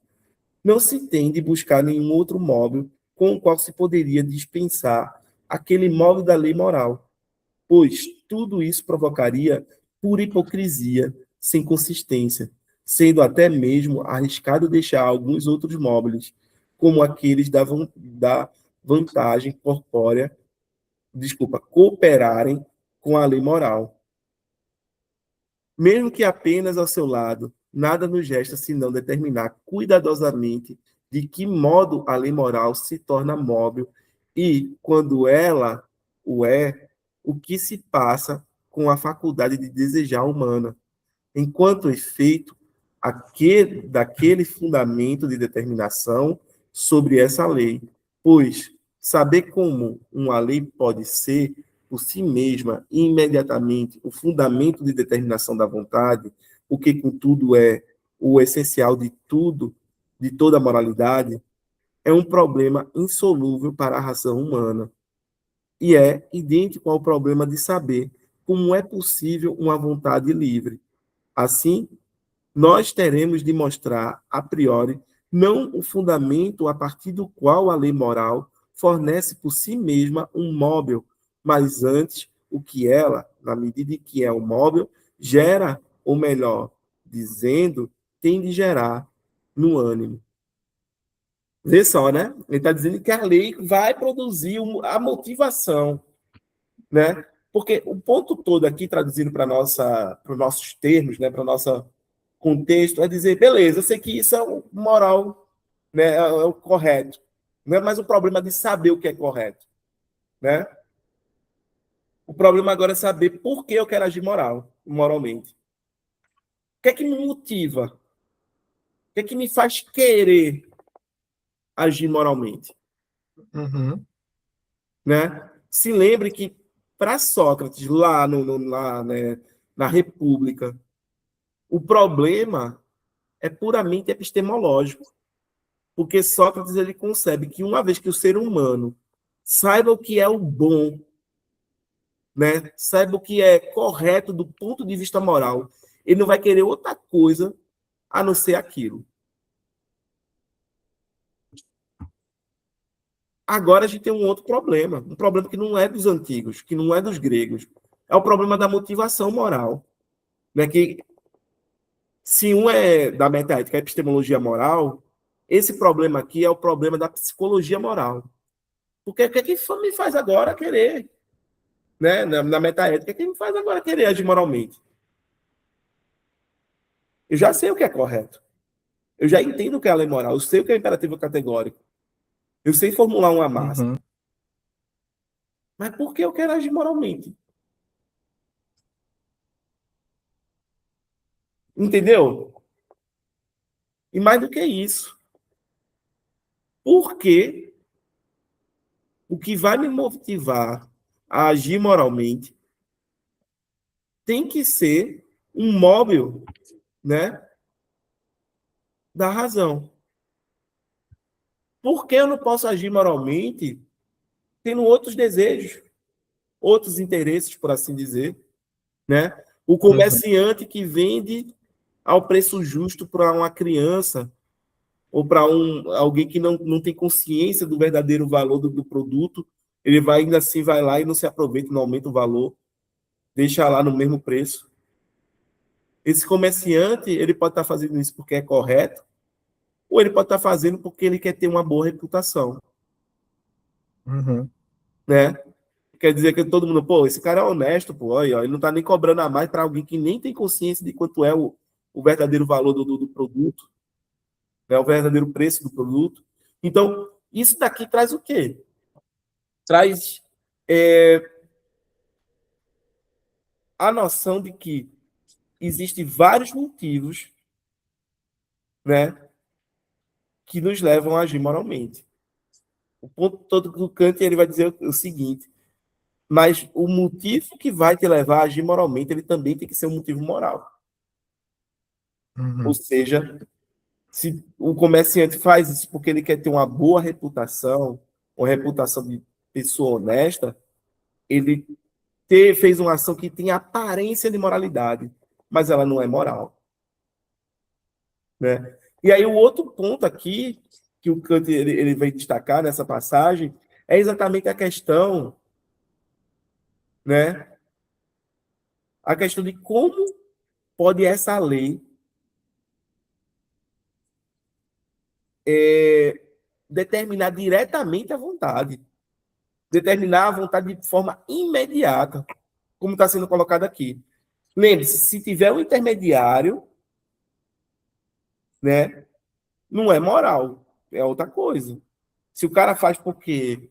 não se tem de buscar nenhum outro móvel com o qual se poderia dispensar aquele móvel da lei moral, pois tudo isso provocaria pura hipocrisia, sem consistência, sendo até mesmo arriscado deixar alguns outros móveis, como aqueles da vantagem corpórea, cooperarem com a lei moral. Mesmo que apenas ao seu lado, nada nos resta senão determinar cuidadosamente de que modo a lei moral se torna móvel e, quando ela o é, o que se passa com a faculdade de desejar humana, enquanto efeito daquele fundamento de determinação sobre essa lei, pois saber como uma lei pode ser por si mesma e imediatamente o fundamento de determinação da vontade, o que contudo é o essencial de tudo, de toda a moralidade, é um problema insolúvel para a razão humana e é idêntico ao problema de saber como é possível uma vontade livre. Assim, nós teremos de mostrar, a priori, não o fundamento a partir do qual a lei moral fornece por si mesma um móvel, mas antes o que ela, na medida em que é um móvel, gera, ou melhor, dizendo, tem de gerar no ânimo. Vê só, né? Ele está dizendo que a lei vai produzir a motivação, né? Porque o ponto todo aqui, traduzindo para os nossos termos, né, para o nosso contexto, é dizer, beleza, eu sei que isso é o moral, né, é o correto. Não é mais o problema de saber o que é correto, né? O problema agora é saber por que eu quero agir moral. moralmente? O que é que me motiva? O que é que me faz querer agir moralmente? Uhum. Né? Se lembre que, para Sócrates, lá, né, na República, o problema é puramente epistemológico, porque Sócrates ele concebe que uma vez que o ser humano saiba o que é o bom, né, saiba o que é correto do ponto de vista moral, ele não vai querer outra coisa a não ser aquilo. Agora a gente tem um outro problema, um problema que não é dos antigos, que não é dos gregos. É o problema da motivação moral. Né? Que, se um é da metaética, a epistemologia moral, esse problema aqui é o problema da psicologia moral. Porque o que é que me faz agora querer? Né? Na metaética, o que me faz agora querer agir moralmente? Eu já sei o que é correto. Eu já entendo o que é a lei moral. Eu sei o que é imperativo categórico. Eu sei formular uma massa. Uhum. Mas por que eu quero agir moralmente? Entendeu? E mais do que isso. Por que o que vai me motivar a agir moralmente tem que ser um móvel, né, da razão? Por que eu não posso agir moralmente tendo outros desejos, outros interesses, por assim dizer, né? O comerciante que vende ao preço justo para uma criança ou para alguém que não tem consciência do verdadeiro valor do produto, ele vai ainda assim vai lá e não se aproveita, não aumenta o valor, deixa lá no mesmo preço. Esse comerciante, ele pode estar fazendo isso porque é correto, ou ele pode estar fazendo porque ele quer ter uma boa reputação, Uhum. né? Quer dizer que todo mundo, pô, esse cara é honesto, pô, olha, ele não está nem cobrando a mais para alguém que nem tem consciência de quanto é o verdadeiro valor do produto, né? O verdadeiro preço do produto. Então, isso daqui traz o quê? Traz a noção de que existem vários motivos, né, que nos levam a agir moralmente. O ponto todo do Kant ele vai dizer o seguinte: mas o motivo que vai te levar a agir moralmente, ele também tem que ser um motivo moral. Uhum. Ou seja, se o comerciante faz isso porque ele quer ter uma boa reputação, uma reputação de pessoa honesta, ele fez uma ação que tem aparência de moralidade, mas ela não é moral. Né? E aí o outro ponto aqui, que o Kant ele vai destacar nessa passagem, é exatamente a questão, né? A questão de como pode essa lei determinar diretamente a vontade. Determinar a vontade de forma imediata, como está sendo colocado aqui. Lembre-se, se tiver um intermediário, né, não é moral, é outra coisa. Se o cara faz porque,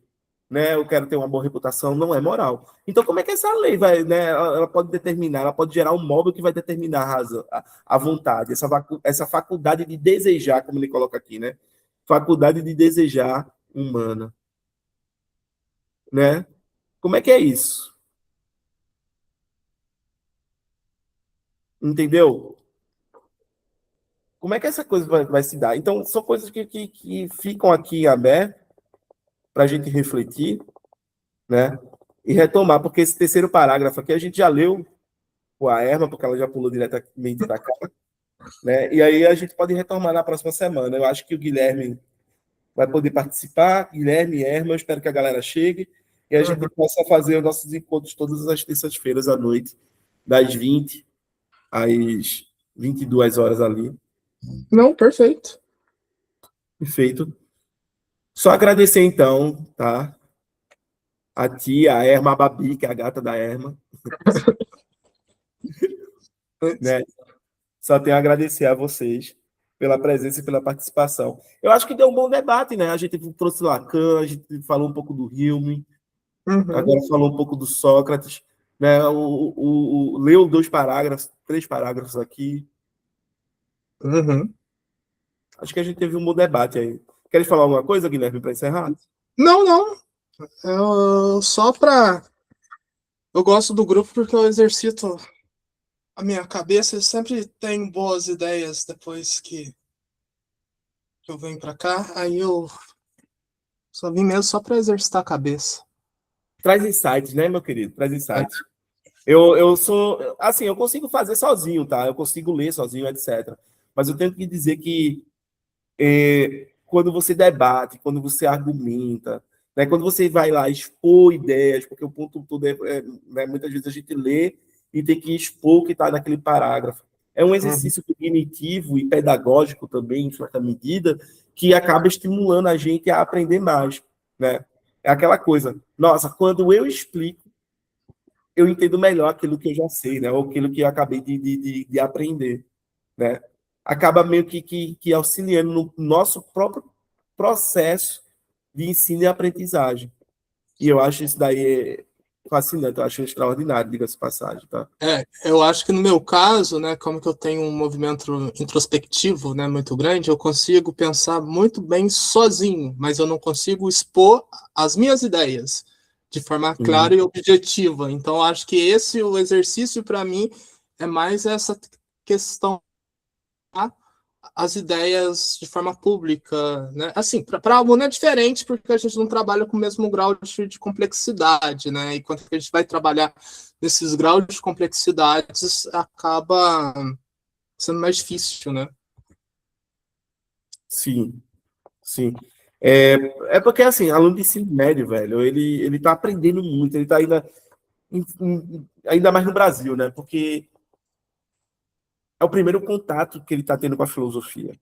né, eu quero ter uma boa reputação, não é moral. Então, como é que essa lei vai, né, ela pode determinar, ela pode gerar um móvel que vai determinar a razão, a vontade, essa faculdade de desejar, como ele coloca aqui, né? Faculdade de desejar humana, né? Como é que é isso? Entendeu? Como é que essa coisa vai se dar? Então, são coisas que ficam aqui abertas para a gente refletir, né? E retomar, porque esse terceiro parágrafo aqui a gente já leu com a Erma, porque ela já pulou diretamente para cá, né? E aí a gente pode retomar na próxima semana. Eu acho que o Guilherme vai poder participar, Guilherme e Erma, eu espero que a galera chegue e a gente possa fazer os nossos encontros todas as terças-feiras à noite, das 20 às 22 horas ali. Não, perfeito. Perfeito. Só agradecer então, tá? A tia, a Erma, a Babi, que é a gata da Erma, né? Só tenho a agradecer a vocês pela presença e pela participação. Eu acho que deu um bom debate, né? A gente trouxe Lacan, a gente falou um pouco do Hume, Uhum. agora falou um pouco do Sócrates. né? Leu 3 parágrafos aqui. Uhum. Acho que a gente teve um bom debate aí. Queres falar alguma coisa, Guilherme, para encerrar? Não, não. Só para. Eu gosto do grupo porque eu exercito a minha cabeça e sempre tenho boas ideias depois que eu venho para cá. Aí eu só vim mesmo só para exercitar a cabeça. Traz insights, né, meu querido? Traz É. insights. Eu sou, assim, eu consigo fazer sozinho, tá? Eu consigo ler sozinho, etc. Mas eu tenho que dizer que quando você debate, quando você argumenta, né, quando você vai lá expor ideias, porque o ponto todo né, muitas vezes a gente lê e tem que expor o que está naquele parágrafo. É um Uhum. exercício cognitivo e pedagógico também, em certa medida, que acaba estimulando a gente a aprender mais, né? É aquela coisa, nossa, quando eu explico, eu entendo melhor aquilo que eu já sei, né? Ou aquilo que eu acabei de aprender, né? Acaba meio que auxiliando no nosso próprio processo de ensino e aprendizagem. E eu acho isso daí fascinante, eu acho extraordinário, diga-se de passagem, tá? Eu acho que no meu caso, né, como que eu tenho um movimento introspectivo, né, muito grande, eu consigo pensar muito bem sozinho, mas eu não consigo expor as minhas ideias de forma clara Uhum. e objetiva. Então, acho que o exercício para mim é mais essa questão, tá? As ideias de forma pública, né? Assim, para aluno é diferente porque a gente não trabalha com o mesmo grau de complexidade, né? E quando a gente vai trabalhar nesses graus de complexidades, acaba sendo mais difícil, né? Sim, sim. É, é porque, assim, aluno de ensino médio, velho, ele tá aprendendo muito, ele tá ainda mais no Brasil, né? Porque é o primeiro contato que ele tá tendo com a filosofia.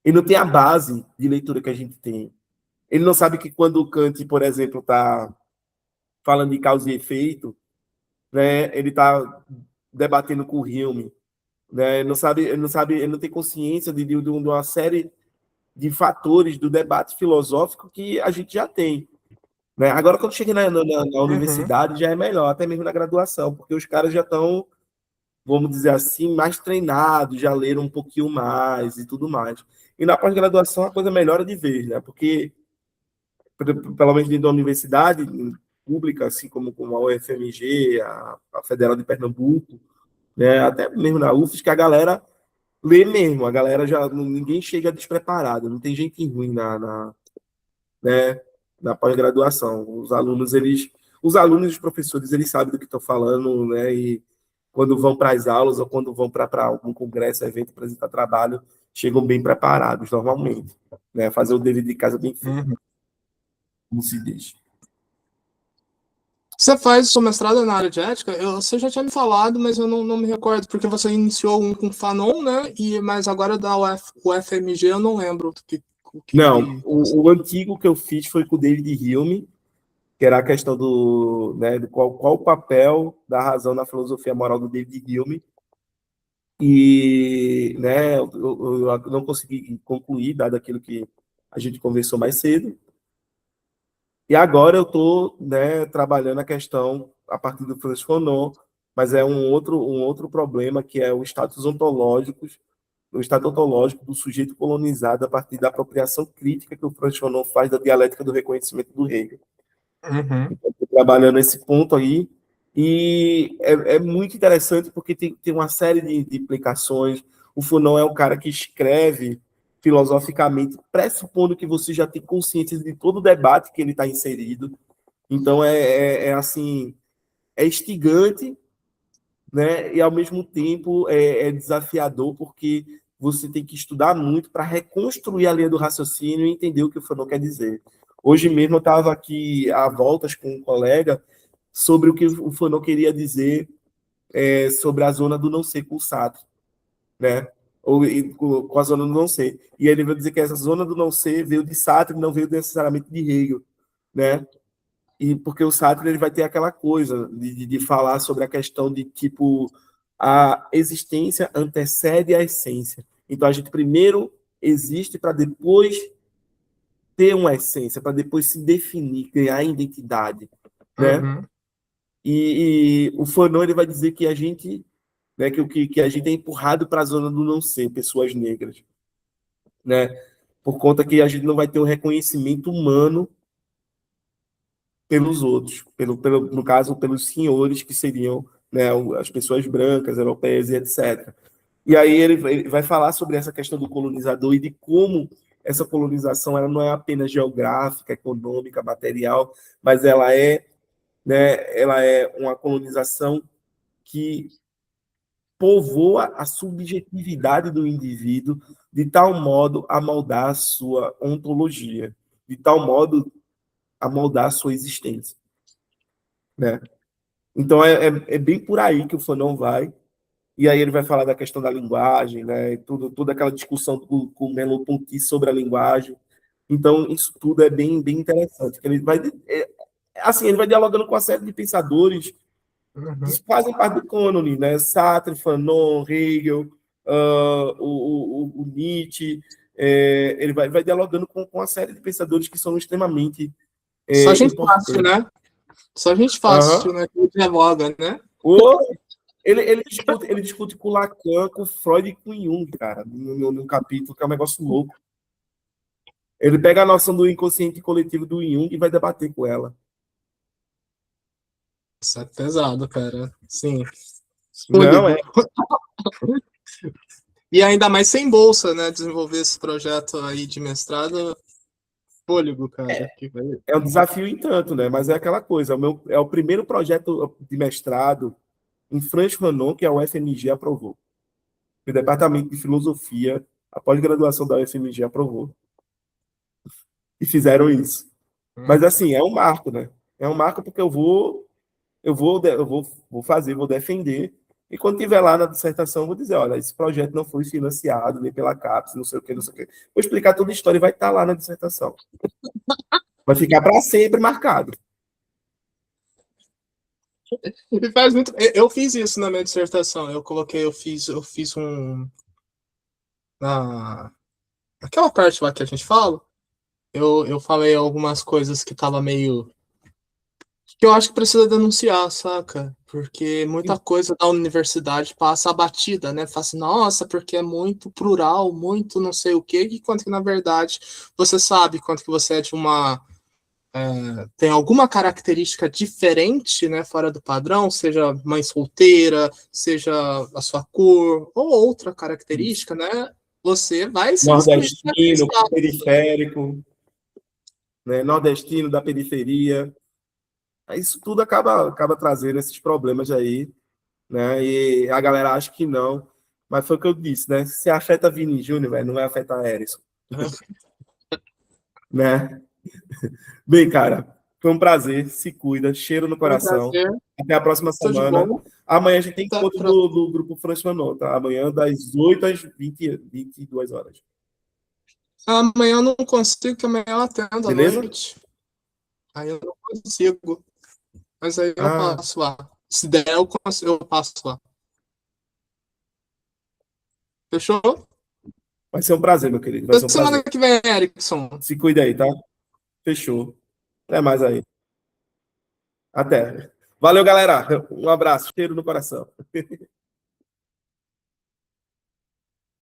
Ele não tem a base de leitura que a gente tem. Ele não sabe que quando o Kant, por exemplo, está falando de causa e efeito, né, ele está debatendo com o Hume, né, ele não tem consciência de uma série de fatores do debate filosófico que a gente já tem. Né? Agora, quando chega na Uhum, universidade, já é melhor, até mesmo na graduação, porque os caras já estão, vamos dizer assim, mais treinados, já leram um pouquinho mais e tudo mais. E na pós-graduação a coisa melhora de vez, né? Porque pelo menos dentro da universidade pública, assim como a UFMG, a Federal de Pernambuco, né, até mesmo na UFES, que a galera lê mesmo, a galera já, ninguém chega despreparado, não tem gente ruim né, na pós-graduação. Os alunos e os professores, eles sabem do que estão falando, né, e quando vão para as aulas ou quando vão para algum congresso, evento, apresentar trabalho, chegam bem preparados, normalmente, né, fazer o dever de casa bem feito, uhum. como se diz. Você faz o seu mestrado na área de ética? Você já tinha me falado, mas eu não me recordo, porque você iniciou um com Fanon, né? Mas agora da UFMG eu não lembro o Não, que... o antigo que eu fiz foi com o David Hume, que era a questão do, né, do qual o papel da razão na filosofia moral do David Hume. E, né, eu não consegui concluir, dado aquilo que a gente conversou mais cedo. E agora eu estou, né, trabalhando a questão a partir do Francis Fanon, mas é um outro problema que é o status ontológico do sujeito colonizado a partir da apropriação crítica que o Francis Fanon faz da dialética do reconhecimento do Hegel. Uhum, Então, estou trabalhando esse ponto aí, e é muito interessante porque tem uma série de implicações. O Fanon é um cara que escreve filosoficamente, pressupondo que você já tem consciência de todo o debate que ele está inserido. Então, assim, é instigante, né? E ao mesmo tempo é desafiador, porque você tem que estudar muito para reconstruir a linha do raciocínio e entender o que o Fanon quer dizer. Hoje mesmo eu estava aqui a voltas com um colega sobre o que o Fanon queria dizer sobre a zona do não ser com o Sartre, né? Ou com a zona do não ser. E ele vai dizer que essa zona do não ser veio de Sartre, não veio necessariamente de Hegel, né? E porque o Sartre ele vai ter aquela coisa de falar sobre a questão de tipo a existência antecede a essência. Então a gente primeiro existe para depois ter uma essência, para depois se definir, ganhar identidade, né? uhum. E o Fanon ele vai dizer que a gente, né, que a gente é empurrado para a zona do não ser, pessoas negras, né? Por conta que a gente não vai ter um reconhecimento humano pelos outros, no caso, pelos senhores que seriam, né, as pessoas brancas, europeias e etc. E aí ele vai falar sobre essa questão do colonizador e de como essa colonização ela não é apenas geográfica, econômica, material, mas ela é uma colonização que povoa a subjetividade do indivíduo de tal modo a moldar a sua ontologia, de tal modo a moldar a sua existência, né? Então é bem por aí que o Fanon vai, e aí ele vai falar da questão da linguagem, né? Toda aquela discussão com o Merleau-Ponty sobre a linguagem. Então isso tudo é bem interessante. Ele vai assim, ele vai dialogando com uma série de pensadores que fazem parte do cânone, né? Sartre, Fanon, Hegel, o Nietzsche. Ele vai dialogando com uma série de pensadores que são extremamente Só gente fácil, importantes. né? Só gente fácil, né? Que dialoga, né? Ele discute com Lacan, com Freud e com Jung, cara, no capítulo, que é um negócio louco. Ele pega a noção do inconsciente coletivo do Jung e vai debater com ela. Isso é pesado, cara. Sim. Não, é. E ainda mais sem bolsa, né? Desenvolver esse projeto aí de mestrado, fôlego, cara. É um desafio em tanto, né? Mas é aquela coisa. É o primeiro projeto de mestrado em Franz Fanon que a UFMG aprovou. O Departamento de Filosofia, a pós-graduação da UFMG aprovou. E fizeram isso. Mas, assim, é um marco, né? É um marco porque vou fazer, vou defender. E quando tiver lá na dissertação, vou dizer, olha, esse projeto não foi financiado nem pela CAPES, não sei o quê, não sei o quê. Vou explicar toda a história e vai estar lá na dissertação. Vai ficar para sempre marcado. E faz muito. Eu fiz isso na minha dissertação. Eu fiz um. Aquela parte lá que a gente fala, eu falei algumas coisas que tava meio. Que eu acho que precisa denunciar, saca? Porque muita coisa da universidade passa abatida, né? Fala assim, nossa, porque é muito plural, muito não sei o quê, e quanto que, na verdade, você sabe quanto que você é de uma. Tem alguma característica diferente, né, fora do padrão, seja mãe solteira, seja a sua cor, ou outra característica, né? Você vai ser nordestino, periférico, né? Nordestino da periferia. Isso tudo acaba trazendo esses problemas aí, né? E a galera acha que não, mas foi o que eu disse, né? Se afeta Vini Júnior, velho, não vai afetar Erisson. Né? Bem, cara, foi um prazer. Se cuida, cheiro no coração. Até a próxima semana. Amanhã a gente tem encontro do Grupo Franz Fanon, tá? Amanhã, das 8 às 22 horas. Amanhã eu não consigo, porque amanhã eu atendo à Beleza? noite. Aí eu não consigo. Mas aí eu passo lá. Se der, eu passo lá. Fechou? Vai ser um prazer, meu querido. Vai ser um prazer. Semana que vem, Erickson. Se cuida aí, tá? Fechou. Até mais aí. Até. Valeu, galera. Um abraço. Cheiro no coração.